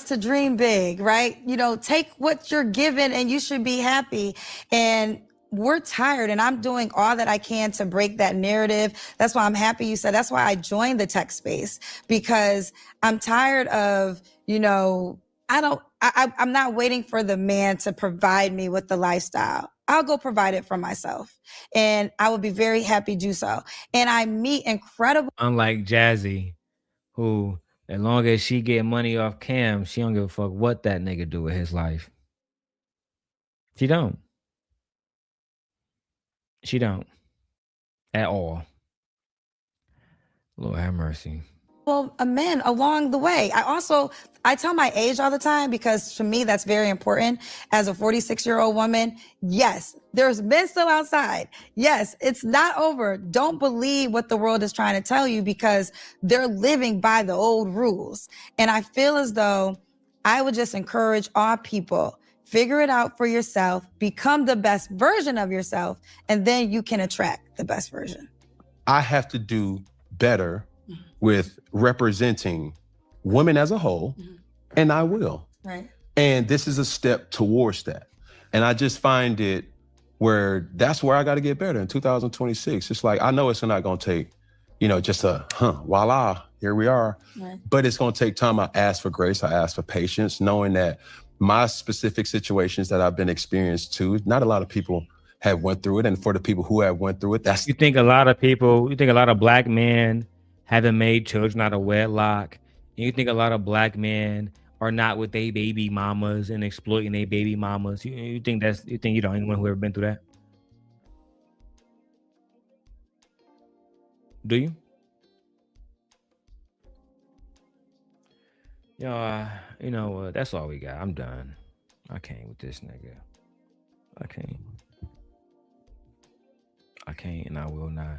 To dream big, right? You know, take what you're given and you should be happy. And we're tired, and I'm doing all that I can to break that narrative. That's why I'm happy you said, that's why I joined the tech space, because I'm tired of, you know, I'm not waiting for the man to provide me with the lifestyle. I'll go provide it for myself, and I will be very happy to do so. And I meet incredible. Unlike Jazzy, who, as long as she get money off Cam, she don't give a fuck what that nigga do with his life. She don't. She don't. At all. Lord have mercy. Well, men along the way. I tell my age all the time because to me, that's very important. As a 46-year-old woman, yes, there's men still outside. Yes, it's not over. Don't believe what the world is trying to tell you because they're living by the old rules. And I feel as though I would just encourage all people, figure it out for yourself, become the best version of yourself, and then you can attract the best version. I have to do better with representing women as a whole, and I will. Right. And this is a step towards that. And I just find it where that's where I got to get better in 2026. It's like, I know it's not going to take, just voila, here we are. Right. But it's going to take time. I ask for grace. I ask for patience, knowing that my specific situations that I've been experienced to, not a lot of people have went through it. And for the people who have went through it, You think a lot of black men haven't made children out of wedlock? And you think a lot of black men are not with their baby mamas and exploiting their baby mamas? You think you don't anyone who ever been through that? Do you? Yo, that's all we got. I'm done. I can't with this nigga. I can't and I will not.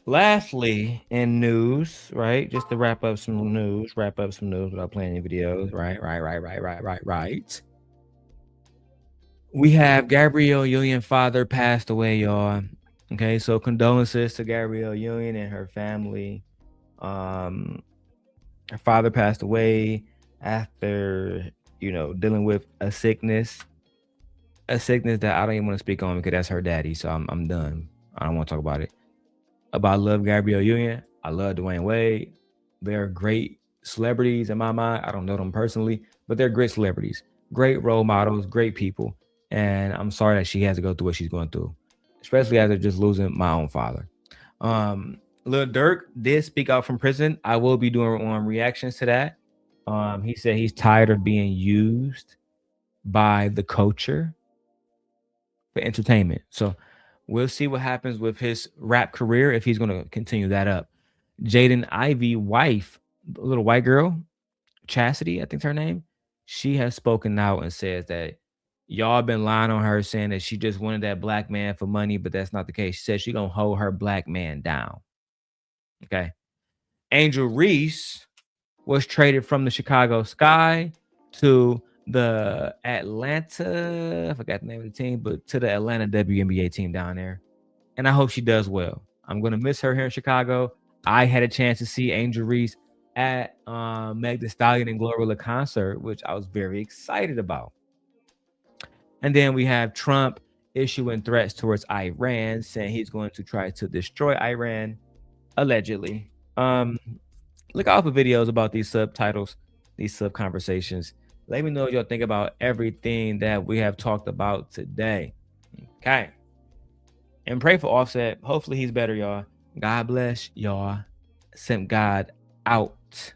Lastly, in news, right? Just to wrap up some news without playing any videos. Right. We have Gabrielle Union father passed away, y'all. Okay, so condolences to Gabrielle Union and her family. Her father passed away after, dealing with a sickness that I don't even want to speak on because that's her daddy. So I'm done. I don't want to talk about it. But I love Gabrielle Union. I love Dwayne Wade. They're great celebrities in my mind. I don't know them personally, but they're great celebrities, great role models, great people. And I'm sorry that she has to go through what she's going through, especially after just losing my own father. Lil Durk did speak out from prison. I will be doing reactions to that. He said he's tired of being used by the culture for entertainment. So we'll see what happens with his rap career if he's going to continue that up. Jaden Ivey wife, little white girl, Chastity, I think's her name. She has spoken out and says that y'all been lying on her, saying that she just wanted that black man for money, but that's not the case. She said she gonna hold her black man down. Okay. Angel Reese was traded from the Chicago Sky to the Atlanta, I forgot the name of the team, but to the Atlanta WNBA team down there. And I hope she does well. I'm going to miss her here in Chicago. I had a chance to see Angel Reese at Meg Thee Stallion and Glorilla concert, which I was very excited about. And then we have Trump issuing threats towards Iran, saying he's going to try to destroy Iran, allegedly. Look out for videos about these subtitles, these sub conversations. Let me know what y'all think about everything that we have talked about today. Okay. And pray for Offset. Hopefully he's better, y'all. God bless y'all. Send God out.